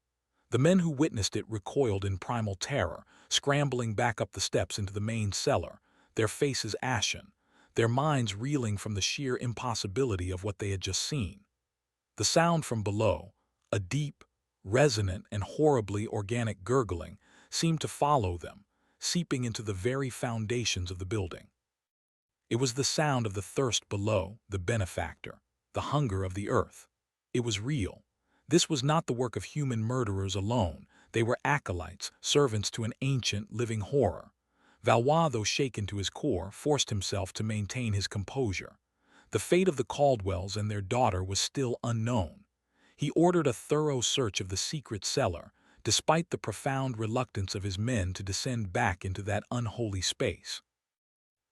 The men who witnessed it recoiled in primal terror, scrambling back up the steps into the main cellar, their faces ashen, their minds reeling from the sheer impossibility of what they had just seen. The sound from below, a deep, resonant, and horribly organic gurgling, seemed to follow them, seeping into the very foundations of the building. It was the sound of the thirst below, the benefactor, the hunger of the earth. It was real. This was not the work of human murderers alone. They were acolytes, servants to an ancient, living horror. Valois, though shaken to his core, forced himself to maintain his composure. The fate of the Caldwells and their daughter was still unknown. He ordered a thorough search of the secret cellar, despite the profound reluctance of his men to descend back into that unholy space.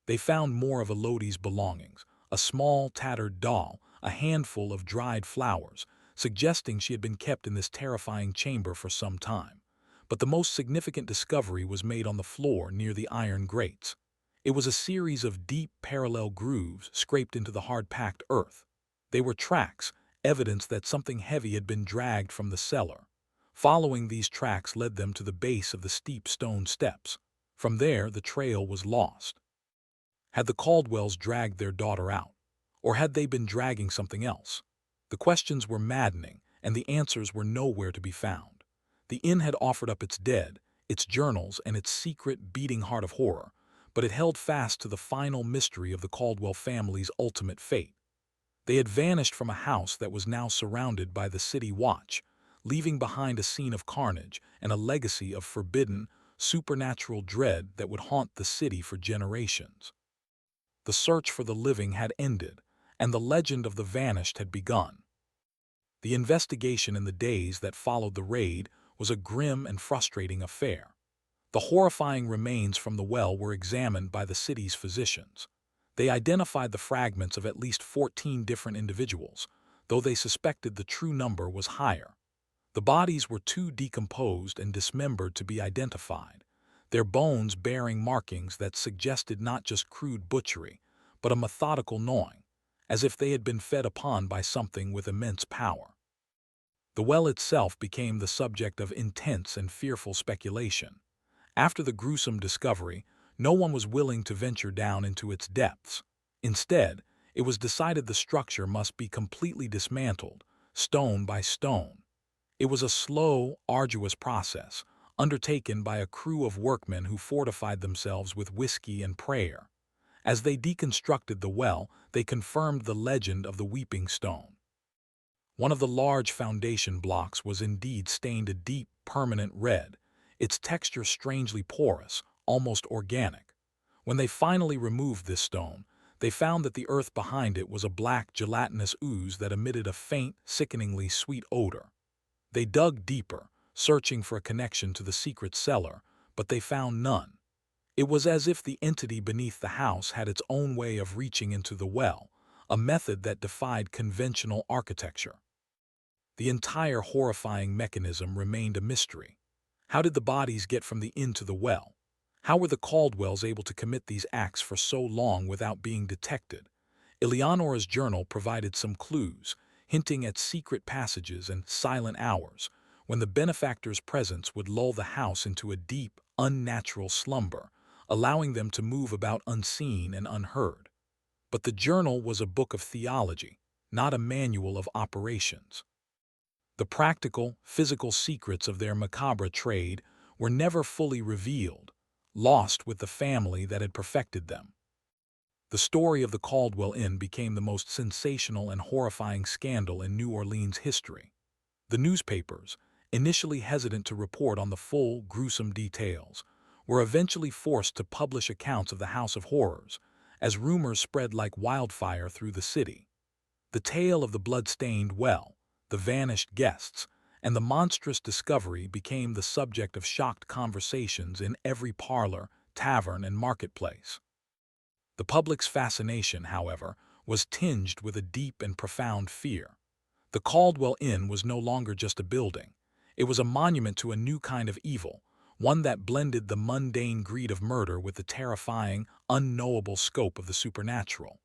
They found more of Elodie's belongings, a small, tattered doll, a handful of dried flowers, suggesting she had been kept in this terrifying chamber for some time. But the most significant discovery was made on the floor near the iron grates. It was a series of deep, parallel grooves scraped into the hard-packed earth. They were tracks, evidence that something heavy had been dragged from the cellar. Following these tracks led them to the base of the steep stone steps. From there, the trail was lost. Had the Caldwells dragged their daughter out? Or had they been dragging something else? The questions were maddening, and the answers were nowhere to be found. The inn had offered up its dead, its journals, and its secret, beating heart of horror, but it held fast to the final mystery of the Caldwell family's ultimate fate. They had vanished from a house that was now surrounded by the city watch, leaving behind a scene of carnage and a legacy of forbidden, supernatural dread that would haunt the city for generations. The search for the living had ended, and the legend of the vanished had begun. The investigation in the days that followed the raid was a grim and frustrating affair. The horrifying remains from the well were examined by the city's physicians. They identified the fragments of at least 14 different individuals, though they suspected the true number was higher. The bodies were too decomposed and dismembered to be identified, their bones bearing markings that suggested not just crude butchery, but a methodical gnawing, as if they had been fed upon by something with immense power. The well itself became the subject of intense and fearful speculation. After the gruesome discovery, no one was willing to venture down into its depths. Instead, it was decided the structure must be completely dismantled, stone by stone. It was a slow, arduous process, undertaken by a crew of workmen who fortified themselves with whiskey and prayer. As they deconstructed the well, they confirmed the legend of the Weeping Stone. One of the large foundation blocks was indeed stained a deep, permanent red, its texture strangely porous, almost organic. When they finally removed this stone, they found that the earth behind it was a black, gelatinous ooze that emitted a faint, sickeningly sweet odor. They dug deeper, searching for a connection to the secret cellar, but they found none. It was as if the entity beneath the house had its own way of reaching into the well, a method that defied conventional architecture. The entire horrifying mechanism remained a mystery. How did the bodies get from the inn to the well? How were the Caldwells able to commit these acts for so long without being detected? Eleonora's journal provided some clues, hinting at secret passages and silent hours, when the benefactor's presence would lull the house into a deep, unnatural slumber, allowing them to move about unseen and unheard. But the journal was a book of theology, not a manual of operations. The practical, physical secrets of their macabre trade were never fully revealed, lost with the family that had perfected them. The story of the Caldwell Inn became the most sensational and horrifying scandal in New Orleans history. The newspapers, initially hesitant to report on the full, gruesome details, were eventually forced to publish accounts of the House of Horrors, as rumors spread like wildfire through the city. The tale of the blood-stained well, the vanished guests, and the monstrous discovery became the subject of shocked conversations in every parlor, tavern, and marketplace. The public's fascination, however, was tinged with a deep and profound fear. The Caldwell Inn was no longer just a building. It was a monument to a new kind of evil, one that blended the mundane greed of murder with the terrifying, unknowable scope of the supernatural.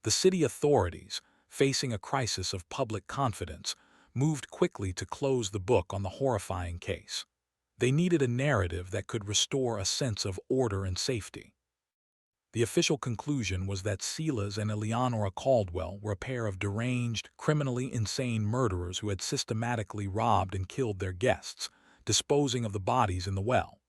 The city authorities, facing a crisis of public confidence, moved quickly to close the book on the horrifying case. They needed a narrative that could restore a sense of order and safety. The official conclusion was that Silas and Eleonora Caldwell were a pair of deranged, criminally insane murderers who had systematically robbed and killed their guests, disposing of the bodies in the well.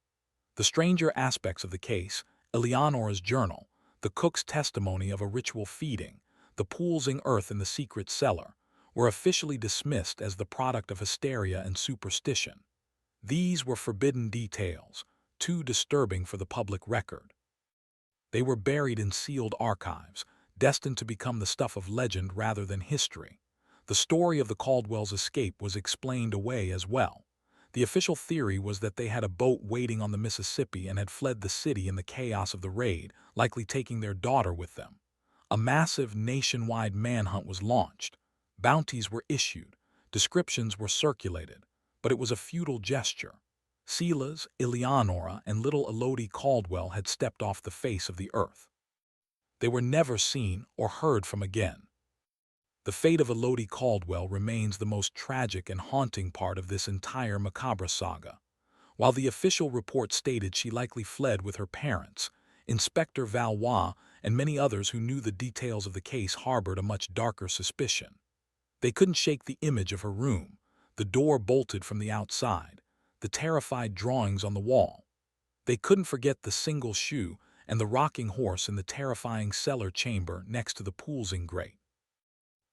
The stranger aspects of the case, Eleonora's journal, the cook's testimony of a ritual feeding, the poolsing earth in the secret cellar, were officially dismissed as the product of hysteria and superstition. These were forbidden details, too disturbing for the public record. They were buried in sealed archives, destined to become the stuff of legend rather than history. The story of the Caldwell's escape was explained away as well. The official theory was that they had a boat waiting on the Mississippi and had fled the city in the chaos of the raid, likely taking their daughter with them. A massive nationwide manhunt was launched. Bounties were issued. Descriptions were circulated. But it was a futile gesture. Silas, Eleonora, and little Elodie Caldwell had stepped off the face of the earth. They were never seen or heard from again. The fate of Elodie Caldwell remains the most tragic and haunting part of this entire Macabre saga. While the official report stated she likely fled with her parents, Inspector Valois and many others who knew the details of the case harbored a much darker suspicion. They couldn't shake the image of her room, the door bolted from the outside, the terrified drawings on the wall. They couldn't forget the single shoe and the rocking horse in the terrifying cellar chamber next to the poolsing grate.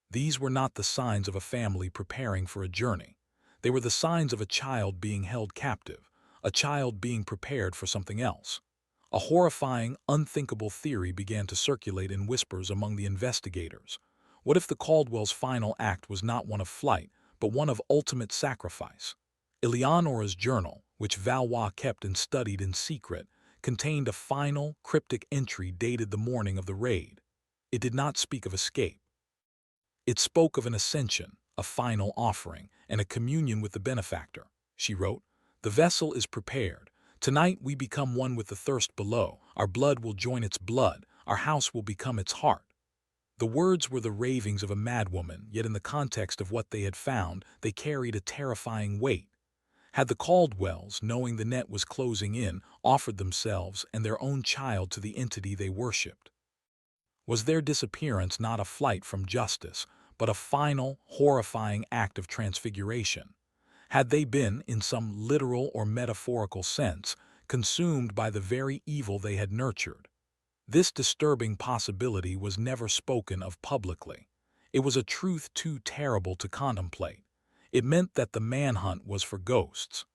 These were not the signs of a family preparing for a journey. They were the signs of a child being held captive, a child being prepared for something else. A horrifying, unthinkable theory began to circulate in whispers among the investigators. What if the Caldwell's final act was not one of flight, but one of ultimate sacrifice? Eleonora's journal, which Valois kept and studied in secret, contained a final, cryptic entry dated the morning of the raid. It did not speak of escape. It spoke of an ascension, a final offering, and a communion with the benefactor. She wrote, "The vessel is prepared. Tonight we become one with the thirst below. Our blood will join its blood. Our house will become its heart." The words were the ravings of a madwoman, yet in the context of what they had found, they carried a terrifying weight. Had the Caldwells, knowing the net was closing in, offered themselves and their own child to the entity they worshipped? Was their disappearance not a flight from justice, but a final, horrifying act of transfiguration? Had they been, in some literal or metaphorical sense, consumed by the very evil they had nurtured? This disturbing possibility was never spoken of publicly. It was a truth too terrible to contemplate. It meant that the manhunt was for ghosts.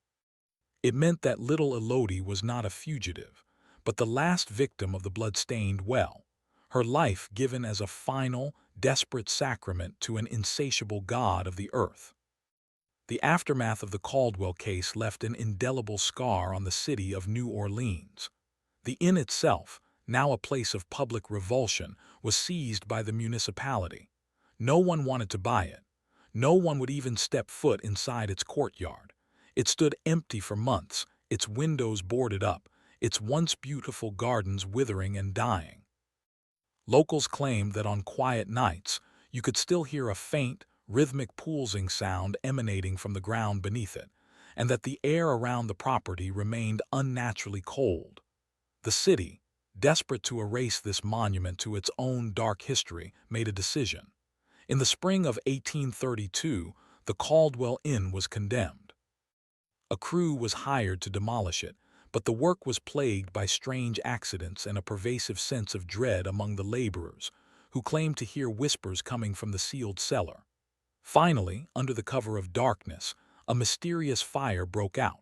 It meant that little Elodie was not a fugitive, but the last victim of the blood-stained well, her life given as a final, desperate sacrament to an insatiable god of the earth. The aftermath of the Caldwell case left an indelible scar on the city of New Orleans. The inn itself, now a place of public revulsion, was seized by the municipality. No one wanted to buy it. No one would even step foot inside its courtyard. It stood empty for months, its windows boarded up, its once beautiful gardens withering and dying. Locals claimed that on quiet nights, you could still hear a faint, rhythmic poolsing sound emanating from the ground beneath it, and that the air around the property remained unnaturally cold. The city, desperate to erase this monument to its own dark history, made a decision. In the spring of 1832, the Caldwell Inn was condemned. A crew was hired to demolish it, but the work was plagued by strange accidents and a pervasive sense of dread among the laborers, who claimed to hear whispers coming from the sealed cellar. Finally, under the cover of darkness, a mysterious fire broke out.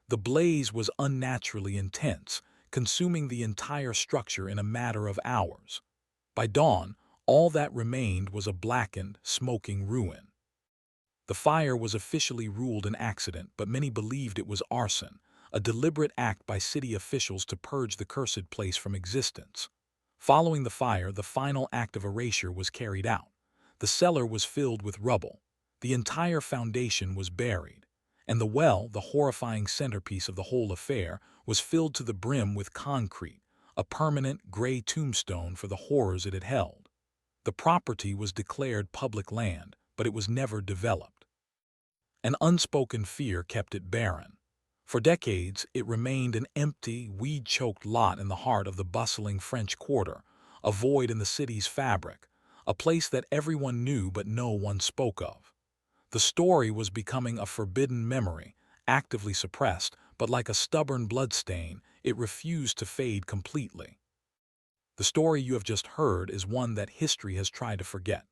The blaze was unnaturally intense, consuming the entire structure in a matter of hours. By dawn, all that remained was a blackened, smoking ruin. The fire was officially ruled an accident, but many believed it was arson, a deliberate act by city officials to purge the cursed place from existence. Following the fire, the final act of erasure was carried out. The cellar was filled with rubble. The entire foundation was buried, and the well, the horrifying centerpiece of the whole affair, was filled to the brim with concrete, a permanent gray tombstone for the horrors it had held. The property was declared public land, but it was never developed. An unspoken fear kept it barren. For decades, it remained an empty, weed-choked lot in the heart of the bustling French Quarter, a void in the city's fabric, a place that everyone knew but no one spoke of. The story was becoming a forbidden memory, actively suppressed, but like a stubborn bloodstain, it refused to fade completely. The story you have just heard is one that history has tried to forget.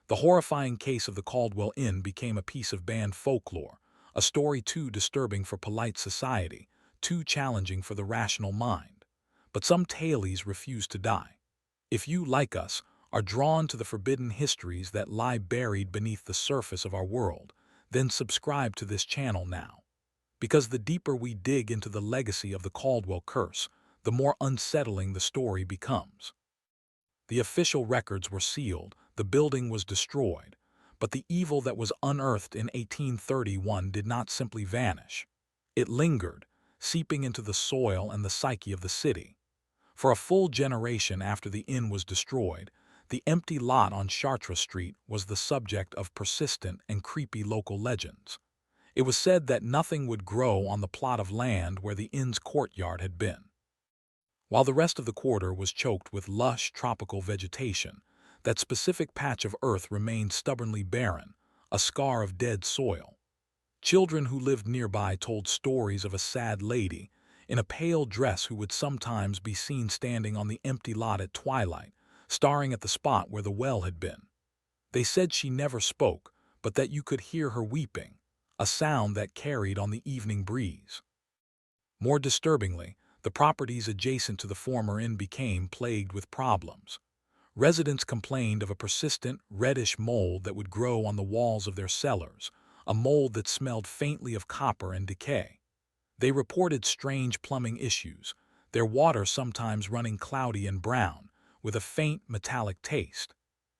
The horrifying case of the Caldwell Inn became a piece of banned folklore, a story too disturbing for polite society, too challenging for the rational mind. But some tales refuse to die. If you, like us, are drawn to the forbidden histories that lie buried beneath the surface of our world, then subscribe to this channel now. Because the deeper we dig into the legacy of the Caldwell curse, the more unsettling the story becomes. The official records were sealed, the building was destroyed, but the evil that was unearthed in 1831 did not simply vanish. It lingered, seeping into the soil and the psyche of the city. For a full generation after the inn was destroyed, the empty lot on Chartres Street was the subject of persistent and creepy local legends. It was said that nothing would grow on the plot of land where the inn's courtyard had been, while the rest of the quarter was choked with lush tropical vegetation. That specific patch of earth remained stubbornly barren, a scar of dead soil. Children who lived nearby told stories of a sad lady in a pale dress who would sometimes be seen standing on the empty lot at twilight, staring at the spot where the well had been. They said she never spoke, but that you could hear her weeping, a sound that carried on the evening breeze. More disturbingly, the properties adjacent to the former inn became plagued with problems. Residents complained of a persistent, reddish mold that would grow on the walls of their cellars, a mold that smelled faintly of copper and decay. They reported strange plumbing issues, their water sometimes running cloudy and brown, with a faint metallic taste.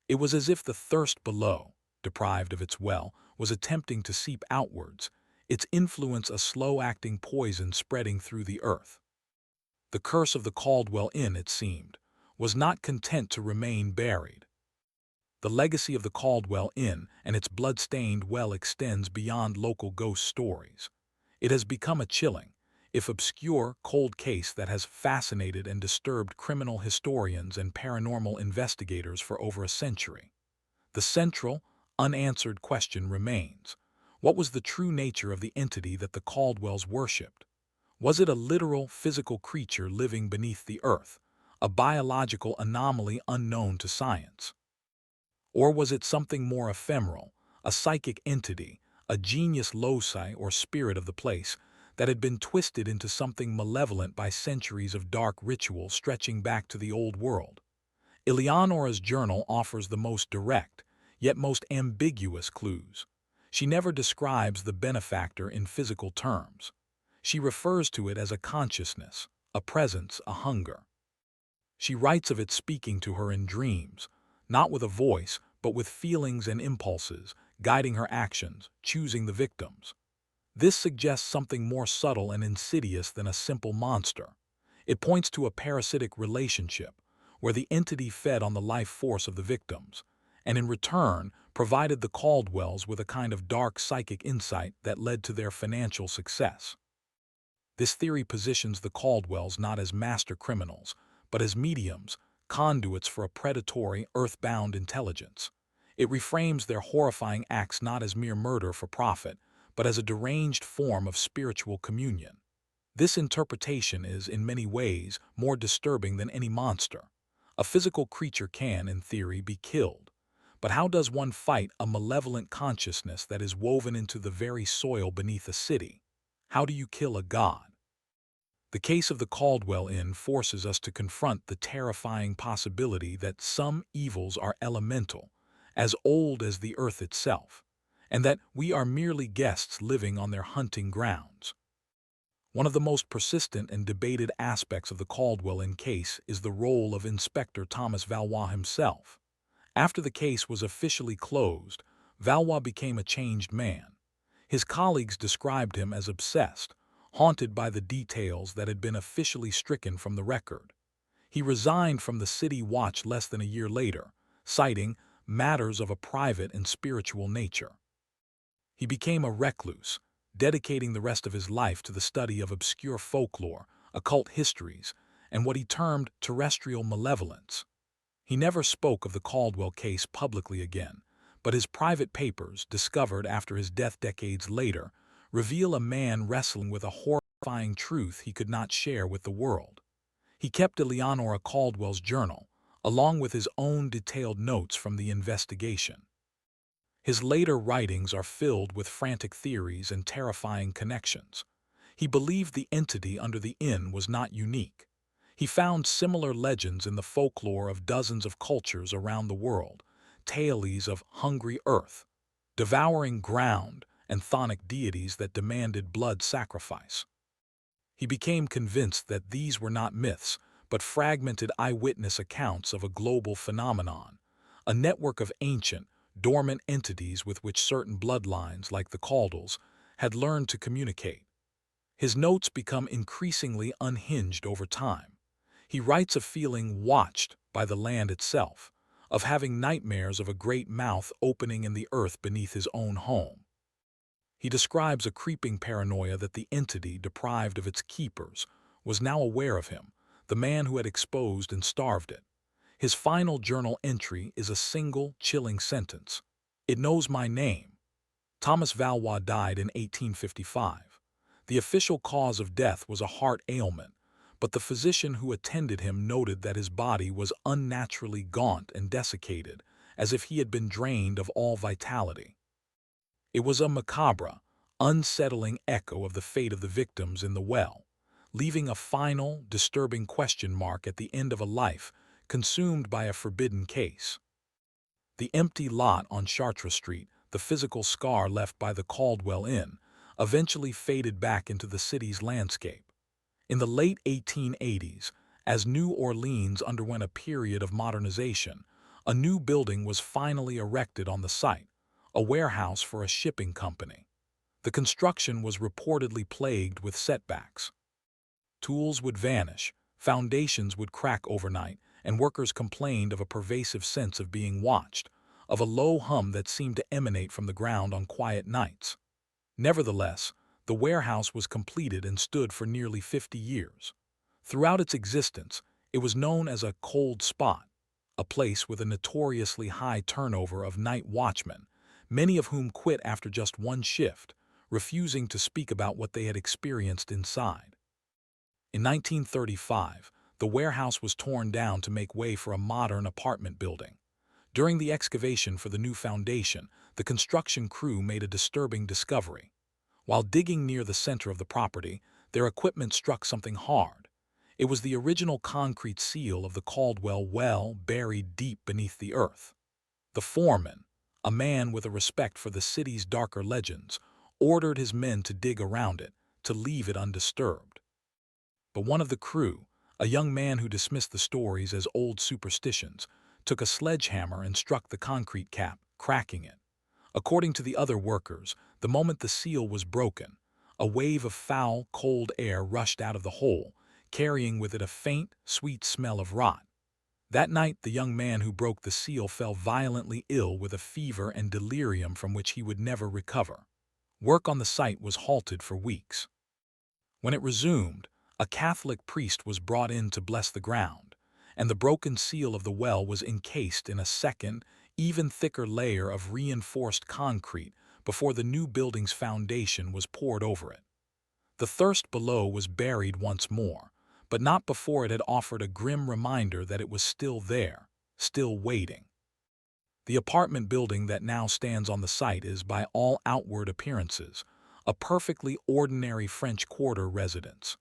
It was as if the thirst below, deprived of its well, was attempting to seep outwards, its influence a slow-acting poison spreading through the earth. The curse of the Caldwell Inn, it seemed, was not content to remain buried. The legacy of the Caldwell Inn and its blood-stained well extends beyond local ghost stories. It has become a chilling, if obscure, cold case that has fascinated and disturbed criminal historians and paranormal investigators for over a century. The central, unanswered question remains: what was the true nature of the entity that the Caldwells worshipped? Was it a literal, physical creature living beneath the earth, a biological anomaly unknown to science? Or was it something more ephemeral, a psychic entity, a genius loci or spirit of the place, that had been twisted into something malevolent by centuries of dark ritual stretching back to the old world? Eleonora's journal offers the most direct, yet most ambiguous clues. She never describes the benefactor in physical terms. She refers to it as a consciousness, a presence, a hunger. She writes of it speaking to her in dreams, not with a voice, but with feelings and impulses, guiding her actions, choosing the victims. This suggests something more subtle and insidious than a simple monster. It points to a parasitic relationship, where the entity fed on the life force of the victims, and in return provided the Caldwells with a kind of dark psychic insight that led to their financial success. This theory positions the Caldwells not as master criminals, but as mediums, conduits for a predatory, earthbound intelligence. It reframes their horrifying acts not as mere murder for profit, but as a deranged form of spiritual communion. This interpretation is, in many ways, more disturbing than any monster. A physical creature can, in theory, be killed. But how does one fight a malevolent consciousness that is woven into the very soil beneath a city? How do you kill a god? The case of the Caldwell Inn forces us to confront the terrifying possibility that some evils are elemental, as old as the earth itself, and that we are merely guests living on their hunting grounds. One of the most persistent and debated aspects of the Caldwell Inn case is the role of Inspector Thomas Valois himself. After the case was officially closed, Valois became a changed man. His colleagues described him as obsessed, haunted by the details that had been officially stricken from the record. He resigned from the City Watch less than a year later, citing matters of a private and spiritual nature. He became a recluse, dedicating the rest of his life to the study of obscure folklore, occult histories, and what he termed terrestrial malevolence. He never spoke of the Caldwell case publicly again, but his private papers, discovered after his death decades later, reveal a man wrestling with a horrifying truth he could not share with the world. He kept Eleonora Caldwell's journal, along with his own detailed notes from the investigation. His later writings are filled with frantic theories and terrifying connections. He believed the entity under the inn was not unique. He found similar legends in the folklore of dozens of cultures around the world, tales of hungry earth, devouring ground, and chthonic deities that demanded blood sacrifice. He became convinced that these were not myths, but fragmented eyewitness accounts of a global phenomenon, a network of ancient, dormant entities with which certain bloodlines, like the Caldwells, had learned to communicate. His notes become increasingly unhinged over time. He writes of feeling watched by the land itself, of having nightmares of a great mouth opening in the earth beneath his own home. He describes a creeping paranoia that the entity, deprived of its keepers, was now aware of him, the man who had exposed and starved it. His final journal entry is a single, chilling sentence: "It knows my name." Thomas Valois died in 1855. The official cause of death was a heart ailment, but the physician who attended him noted that his body was unnaturally gaunt and desiccated, as if he had been drained of all vitality. It was a macabre, unsettling echo of the fate of the victims in the well, leaving a final, disturbing question mark at the end of a life consumed by a forbidden case. The empty lot on Chartres Street, the physical scar left by the Caldwell Inn, eventually faded back into the city's landscape. In the late 1880s, as New Orleans underwent a period of modernization, a new building was finally erected on the site, a warehouse for a shipping company. The construction was reportedly plagued with setbacks. Tools would vanish, foundations would crack overnight, and workers complained of a pervasive sense of being watched, of a low hum that seemed to emanate from the ground on quiet nights. Nevertheless, the warehouse was completed and stood for nearly 50 years. Throughout its existence, it was known as a cold spot, a place with a notoriously high turnover of night watchmen, many of whom quit after just one shift, refusing to speak about what they had experienced inside. In 1935, the warehouse was torn down to make way for a modern apartment building. During the excavation for the new foundation, the construction crew made a disturbing discovery. While digging near the center of the property, their equipment struck something hard. It was the original concrete seal of the Caldwell well buried deep beneath the earth. The foreman, a man with a respect for the city's darker legends, ordered his men to dig around it, to leave it undisturbed. But one of the crew, a young man who dismissed the stories as old superstitions, took a sledgehammer and struck the concrete cap, cracking it. According to the other workers, the moment the seal was broken, a wave of foul, cold air rushed out of the hole, carrying with it a faint, sweet smell of rot. That night, the young man who broke the seal fell violently ill with a fever and delirium from which he would never recover. Work on the site was halted for weeks. When it resumed, a Catholic priest was brought in to bless the ground, and the broken seal of the well was encased in a second, even thicker layer of reinforced concrete before the new building's foundation was poured over it. The thirst below was buried once more, but not before it had offered a grim reminder that it was still there, still waiting. The apartment building that now stands on the site is, by all outward appearances, a perfectly ordinary French Quarter residence.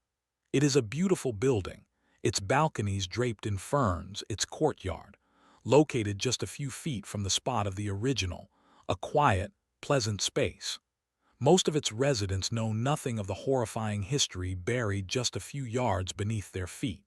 It is a beautiful building, its balconies draped in ferns, its courtyard, located just a few feet from the spot of the original, a quiet, pleasant space. Most of its residents know nothing of the horrifying history buried just a few yards beneath their feet.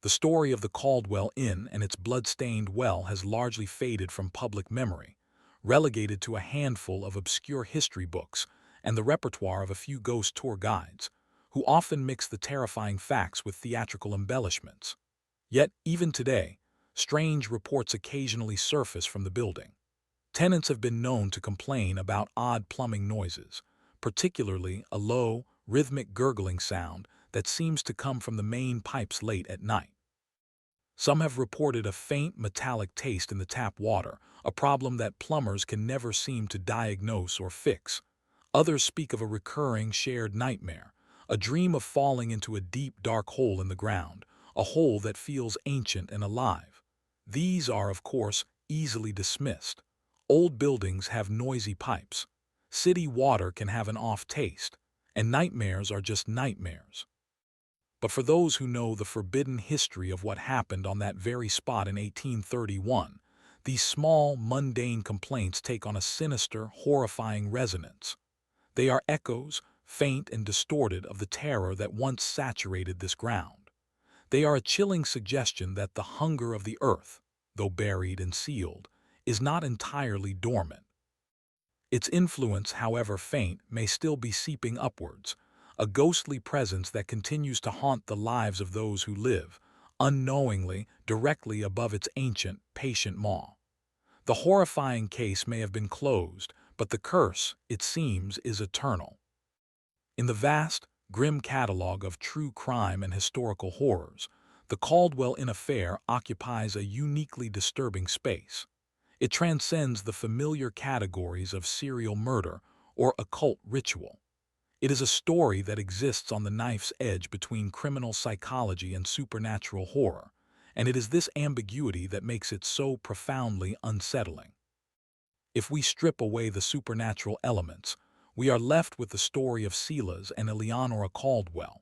The story of the Caldwell Inn and its blood-stained well has largely faded from public memory, relegated to a handful of obscure history books and the repertoire of a few ghost tour guides, who often mix the terrifying facts with theatrical embellishments. Yet, even today, strange reports occasionally surface from the building. Tenants have been known to complain about odd plumbing noises, particularly a low, rhythmic gurgling sound that seems to come from the main pipes late at night. Some have reported a faint metallic taste in the tap water, a problem that plumbers can never seem to diagnose or fix. Others speak of a recurring shared nightmare, a dream of falling into a deep, dark hole in the ground, a hole that feels ancient and alive. These are, of course, easily dismissed. Old buildings have noisy pipes. City water can have an off taste, and nightmares are just nightmares. But for those who know the forbidden history of what happened on that very spot in 1831, these small, mundane complaints take on a sinister, horrifying resonance. They are echoes, faint and distorted, of the terror that once saturated this ground. They are a chilling suggestion that the hunger of the earth, though buried and sealed, is not entirely dormant. Its influence, however faint, may still be seeping upwards, a ghostly presence that continues to haunt the lives of those who live, unknowingly, directly above its ancient, patient maw. The horrifying case may have been closed, but the curse, it seems, is eternal. In the vast, grim catalogue of true crime and historical horrors, the Caldwell Inn affair occupies a uniquely disturbing space. It transcends the familiar categories of serial murder or occult ritual. It is a story that exists on the knife's edge between criminal psychology and supernatural horror, and it is this ambiguity that makes it so profoundly unsettling. If we strip away the supernatural elements, we are left with the story of Silas and Eleonora Caldwell,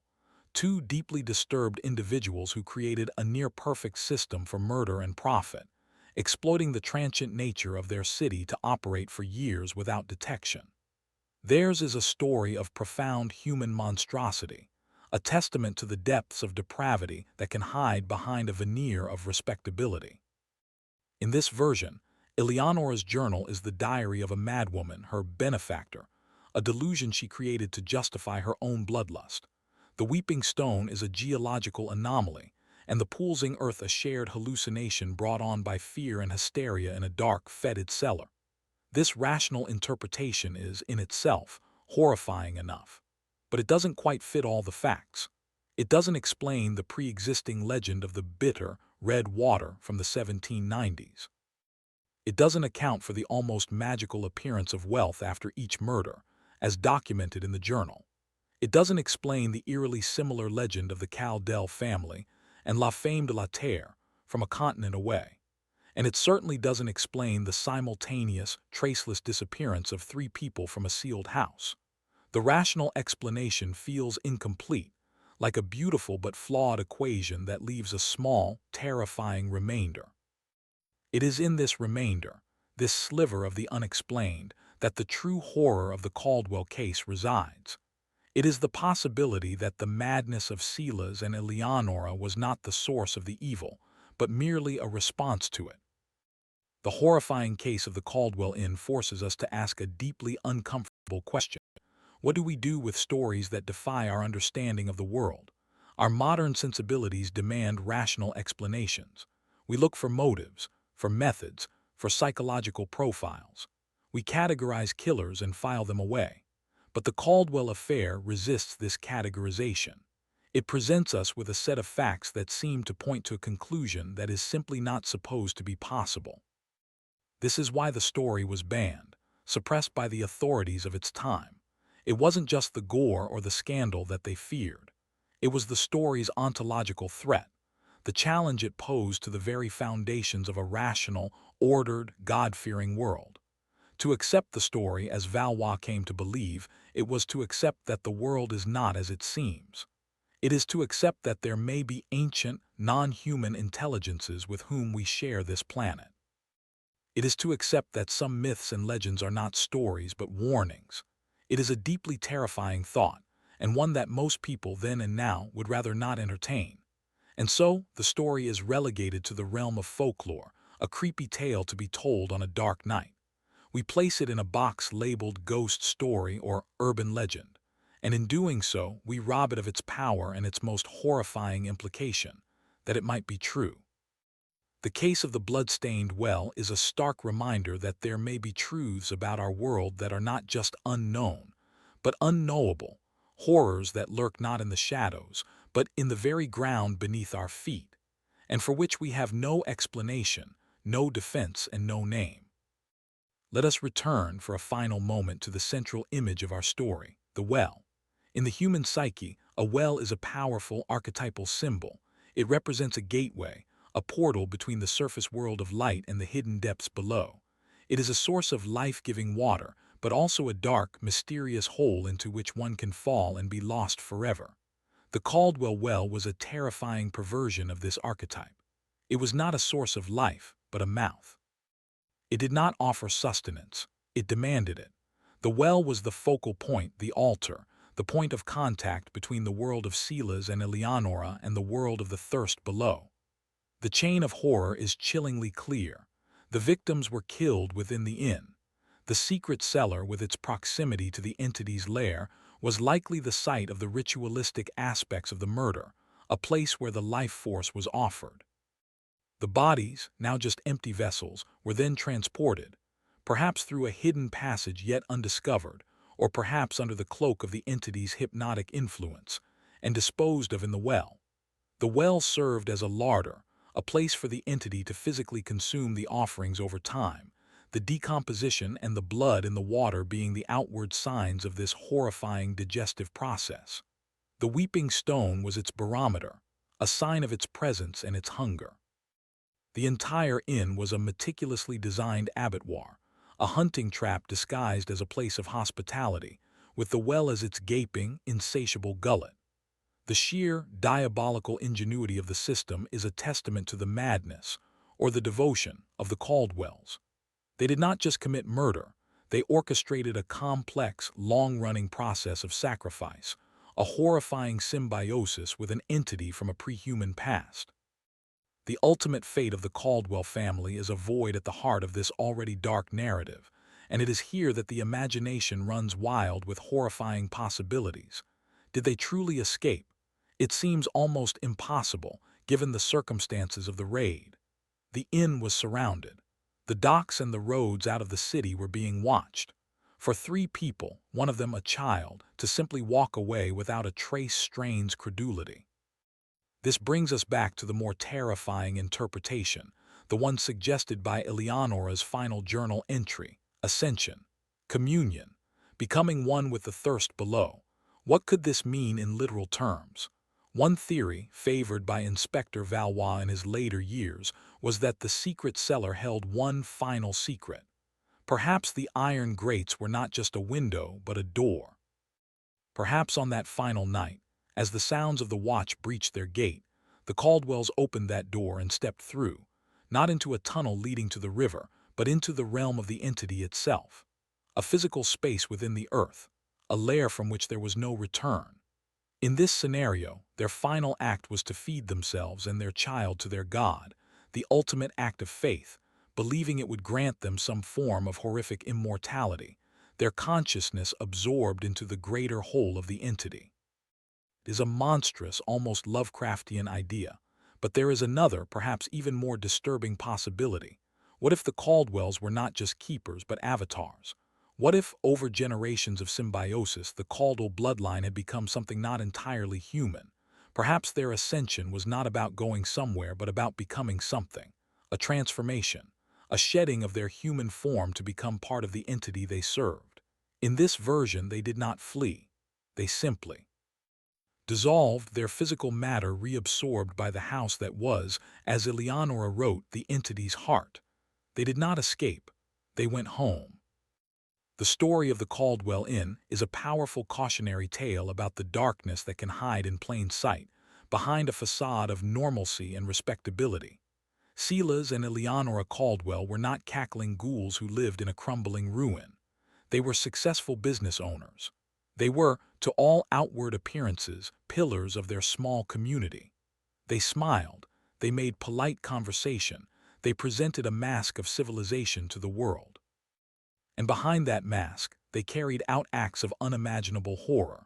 two deeply disturbed individuals who created a near-perfect system for murder and profit, exploiting the transient nature of their city to operate for years without detection. Theirs is a story of profound human monstrosity, a testament to the depths of depravity that can hide behind a veneer of respectability. In this version, Eleonora's journal is the diary of a madwoman, her benefactor, a delusion she created to justify her own bloodlust. The weeping stone is a geological anomaly, and the pulsing earth a shared hallucination brought on by fear and hysteria in a dark, fetid cellar. This rational interpretation is, in itself, horrifying enough. But it doesn't quite fit all the facts. It doesn't explain the pre-existing legend of the bitter, red water from the 1790s. It doesn't account for the almost magical appearance of wealth after each murder, as documented in the journal. It doesn't explain the eerily similar legend of the Caldwell family and La Femme de la Terre from a continent away. And it certainly doesn't explain the simultaneous, traceless disappearance of 3 people from a sealed house. The rational explanation feels incomplete, like a beautiful but flawed equation that leaves a small, terrifying remainder. It is in this remainder, this sliver of the unexplained, that the true horror of the Caldwell case resides. It is the possibility that the madness of Silas and Eleonora was not the source of the evil, but merely a response to it. The horrifying case of the Caldwell Inn forces us to ask a deeply uncomfortable question. What do we do with stories that defy our understanding of the world? Our modern sensibilities demand rational explanations. We look for motives, for methods, for psychological profiles. We categorize killers and file them away. But the Caldwell affair resists this categorization. It presents us with a set of facts that seem to point to a conclusion that is simply not supposed to be possible. This is why the story was banned, suppressed by the authorities of its time. It wasn't just the gore or the scandal that they feared. It was the story's ontological threat, the challenge it posed to the very foundations of a rational, ordered, God-fearing world. To accept the story as Valois came to believe, it was to accept that the world is not as it seems. It is to accept that there may be ancient, non-human intelligences with whom we share this planet. It is to accept that some myths and legends are not stories but warnings. It is a deeply terrifying thought, and one that most people then and now would rather not entertain. And so, the story is relegated to the realm of folklore, a creepy tale to be told on a dark night. We place it in a box labeled ghost story or urban legend, and in doing so, we rob it of its power and its most horrifying implication, that it might be true. The case of the blood-stained well is a stark reminder that there may be truths about our world that are not just unknown, but unknowable, horrors that lurk not in the shadows, but in the very ground beneath our feet, and for which we have no explanation, no defense, and no name. Let us return for a final moment to the central image of our story, the well. In the human psyche, a well is a powerful archetypal symbol. It represents a gateway, a portal between the surface world of light and the hidden depths below. It is a source of life-giving water, but also a dark, mysterious hole into which one can fall and be lost forever. The Caldwell well was a terrifying perversion of this archetype. It was not a source of life, but a mouth. It did not offer sustenance, it demanded it. The well was the focal point, the altar, the point of contact between the world of Silas and Eleonora and the world of the thirst below. The chain of horror is chillingly clear. The victims were killed within the inn. The secret cellar, with its proximity to the entity's lair, was likely the site of the ritualistic aspects of the murder, a place where the life force was offered. The bodies, now just empty vessels, were then transported, perhaps through a hidden passage yet undiscovered, or perhaps under the cloak of the entity's hypnotic influence, and disposed of in the well. The well served as a larder, a place for the entity to physically consume the offerings over time, the decomposition and the blood in the water being the outward signs of this horrifying digestive process. The weeping stone was its barometer, a sign of its presence and its hunger. The entire inn was a meticulously designed abattoir, a hunting trap disguised as a place of hospitality, with the well as its gaping, insatiable gullet. The sheer, diabolical ingenuity of the system is a testament to the madness, or the devotion, of the Caldwells. They did not just commit murder, they orchestrated a complex, long-running process of sacrifice, a horrifying symbiosis with an entity from a pre-human past. The ultimate fate of the Caldwell family is a void at the heart of this already dark narrative, and it is here that the imagination runs wild with horrifying possibilities. Did they truly escape? It seems almost impossible, given the circumstances of the raid. The inn was surrounded. The docks and the roads out of the city were being watched. For 3 people, one of them a child, to simply walk away without a trace strains credulity. This brings us back to the more terrifying interpretation, the one suggested by Eleonora's final journal entry: ascension, communion, becoming one with the thirst below. What could this mean in literal terms? One theory, favored by Inspector Valois in his later years, was that the secret cellar held one final secret. Perhaps the iron grates were not just a window, but a door. Perhaps on that final night, as the sounds of the watch breached their gate, the Caldwells opened that door and stepped through, not into a tunnel leading to the river, but into the realm of the entity itself. A physical space within the earth, a lair from which there was no return. In this scenario, their final act was to feed themselves and their child to their god, the ultimate act of faith, believing it would grant them some form of horrific immortality, their consciousness absorbed into the greater whole of the entity. It is a monstrous, almost Lovecraftian idea, but there is another, perhaps even more disturbing possibility. What if the Caldwells were not just keepers but avatars? What if, over generations of symbiosis, the Caldwell bloodline had become something not entirely human? Perhaps their ascension was not about going somewhere but about becoming something, a transformation, a shedding of their human form to become part of the entity they served. In this version, they did not flee. They simply dissolved, their physical matter reabsorbed by the house that was, as Eleonora wrote, the entity's heart. They did not escape. They went home. The story of the Caldwell Inn is a powerful cautionary tale about the darkness that can hide in plain sight, behind a facade of normalcy and respectability. Silas and Eleonora Caldwell were not cackling ghouls who lived in a crumbling ruin. They were successful business owners. They were, to all outward appearances, pillars of their small community. They smiled, they made polite conversation, they presented a mask of civilization to the world. And behind that mask, they carried out acts of unimaginable horror.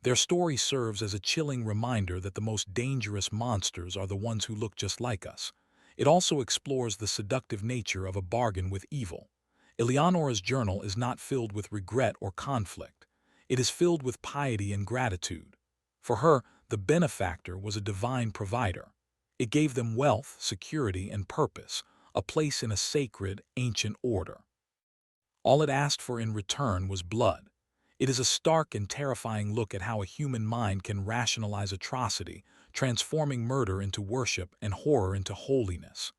Their story serves as a chilling reminder that the most dangerous monsters are the ones who look just like us. It also explores the seductive nature of a bargain with evil. Eleonora's journal is not filled with regret or conflict. It is filled with piety and gratitude. For her, the benefactor was a divine provider. It gave them wealth, security, and purpose, a place in a sacred, ancient order. All it asked for in return was blood. It is a stark and terrifying look at how a human mind can rationalize atrocity, transforming murder into worship and horror into holiness.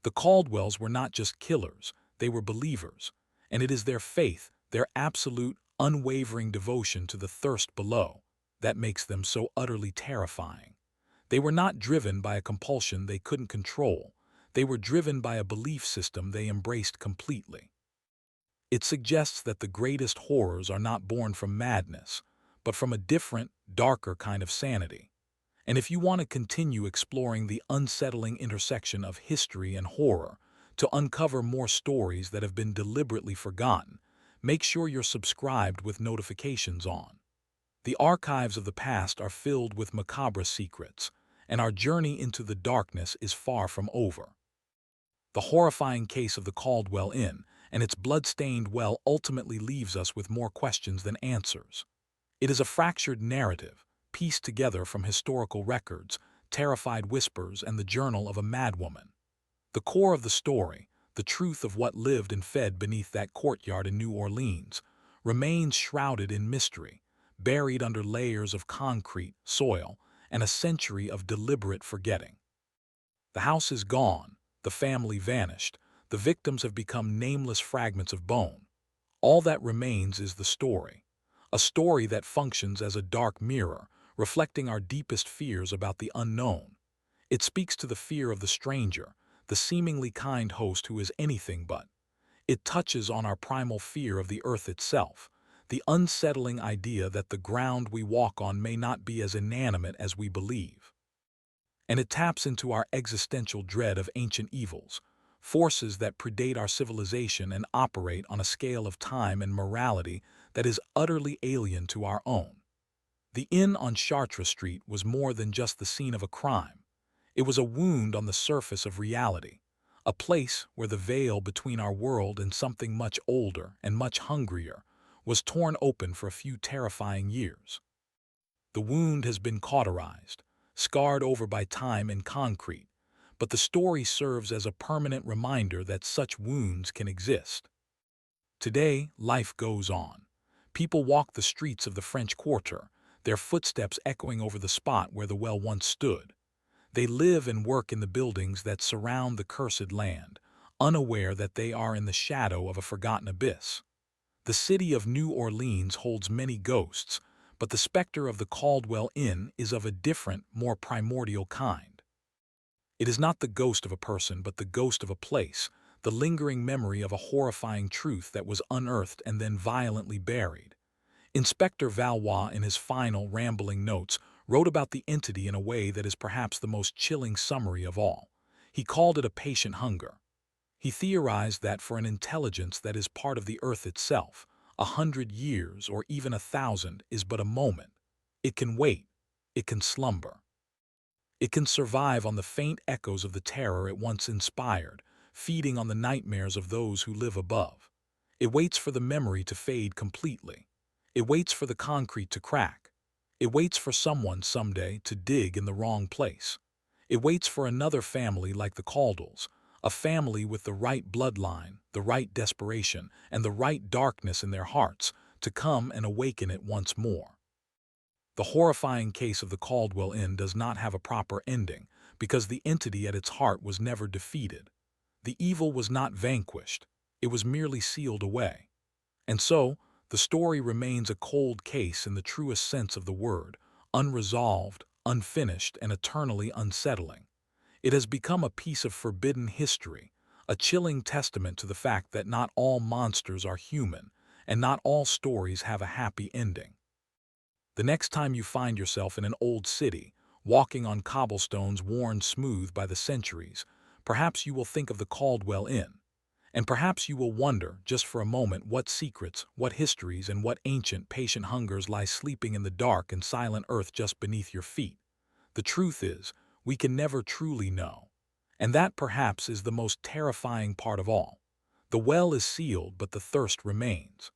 The Caldwells were not just killers, they were believers, and it is their faith, their absolute, unwavering devotion to the thirst below, that makes them so utterly terrifying. They were not driven by a compulsion they couldn't control, they were driven by a belief system they embraced completely. It suggests that the greatest horrors are not born from madness, but from a different, darker kind of sanity. And if you want to continue exploring the unsettling intersection of history and horror, to uncover more stories that have been deliberately forgotten, make sure you're subscribed with notifications on. The archives of the past are filled with macabre secrets, and our journey into the darkness is far from over. The horrifying case of the Caldwell Inn and its blood-stained well ultimately leaves us with more questions than answers. It is a fractured narrative, pieced together from historical records, terrified whispers, and the journal of a madwoman. The core of the story, the truth of what lived and fed beneath that courtyard in New Orleans, remains shrouded in mystery, buried under layers of concrete, soil, and a century of deliberate forgetting. The house is gone, the family vanished, the victims have become nameless fragments of bone. All that remains is the story, a story that functions as a dark mirror, reflecting our deepest fears about the unknown. It speaks to the fear of the stranger, the seemingly kind host who is anything but. It touches on our primal fear of the earth itself, the unsettling idea that the ground we walk on may not be as inanimate as we believe. And it taps into our existential dread of ancient evils, forces that predate our civilization and operate on a scale of time and morality that is utterly alien to our own. The inn on Chartres Street was more than just the scene of a crime. It was a wound on the surface of reality, a place where the veil between our world and something much older and much hungrier was torn open for a few terrifying years. The wound has been cauterized, scarred over by time and concrete, but the story serves as a permanent reminder that such wounds can exist. Today, life goes on. People walk the streets of the French Quarter, their footsteps echoing over the spot where the well once stood. They live and work in the buildings that surround the cursed land, unaware that they are in the shadow of a forgotten abyss. The city of New Orleans holds many ghosts, but the specter of the Caldwell Inn is of a different, more primordial kind. It is not the ghost of a person, but the ghost of a place, the lingering memory of a horrifying truth that was unearthed and then violently buried. Inspector Valois, in his final, rambling notes, wrote about the entity in a way that is perhaps the most chilling summary of all. He called it a patient hunger. He theorized that for an intelligence that is part of the earth itself, 100 years or even 1,000 is but a moment. It can wait. It can slumber. It can survive on the faint echoes of the terror it once inspired, feeding on the nightmares of those who live above. It waits for the memory to fade completely. It waits for the concrete to crack. It waits for someone someday to dig in the wrong place. It waits for another family like the Caldwells, a family with the right bloodline, the right desperation, and the right darkness in their hearts to come and awaken it once more. The horrifying case of the Caldwell Inn does not have a proper ending because the entity at its heart was never defeated. The evil was not vanquished. It was merely sealed away. And so, the story remains a cold case in the truest sense of the word, unresolved, unfinished, and eternally unsettling. It has become a piece of forbidden history, a chilling testament to the fact that not all monsters are human, and not all stories have a happy ending. The next time you find yourself in an old city, walking on cobblestones worn smooth by the centuries, perhaps you will think of the Caldwell Inn. And perhaps you will wonder, just for a moment, what secrets, what histories, and what ancient, patient hungers lie sleeping in the dark and silent earth just beneath your feet. The truth is, we can never truly know. And that perhaps is the most terrifying part of all. The well is sealed, but the thirst remains.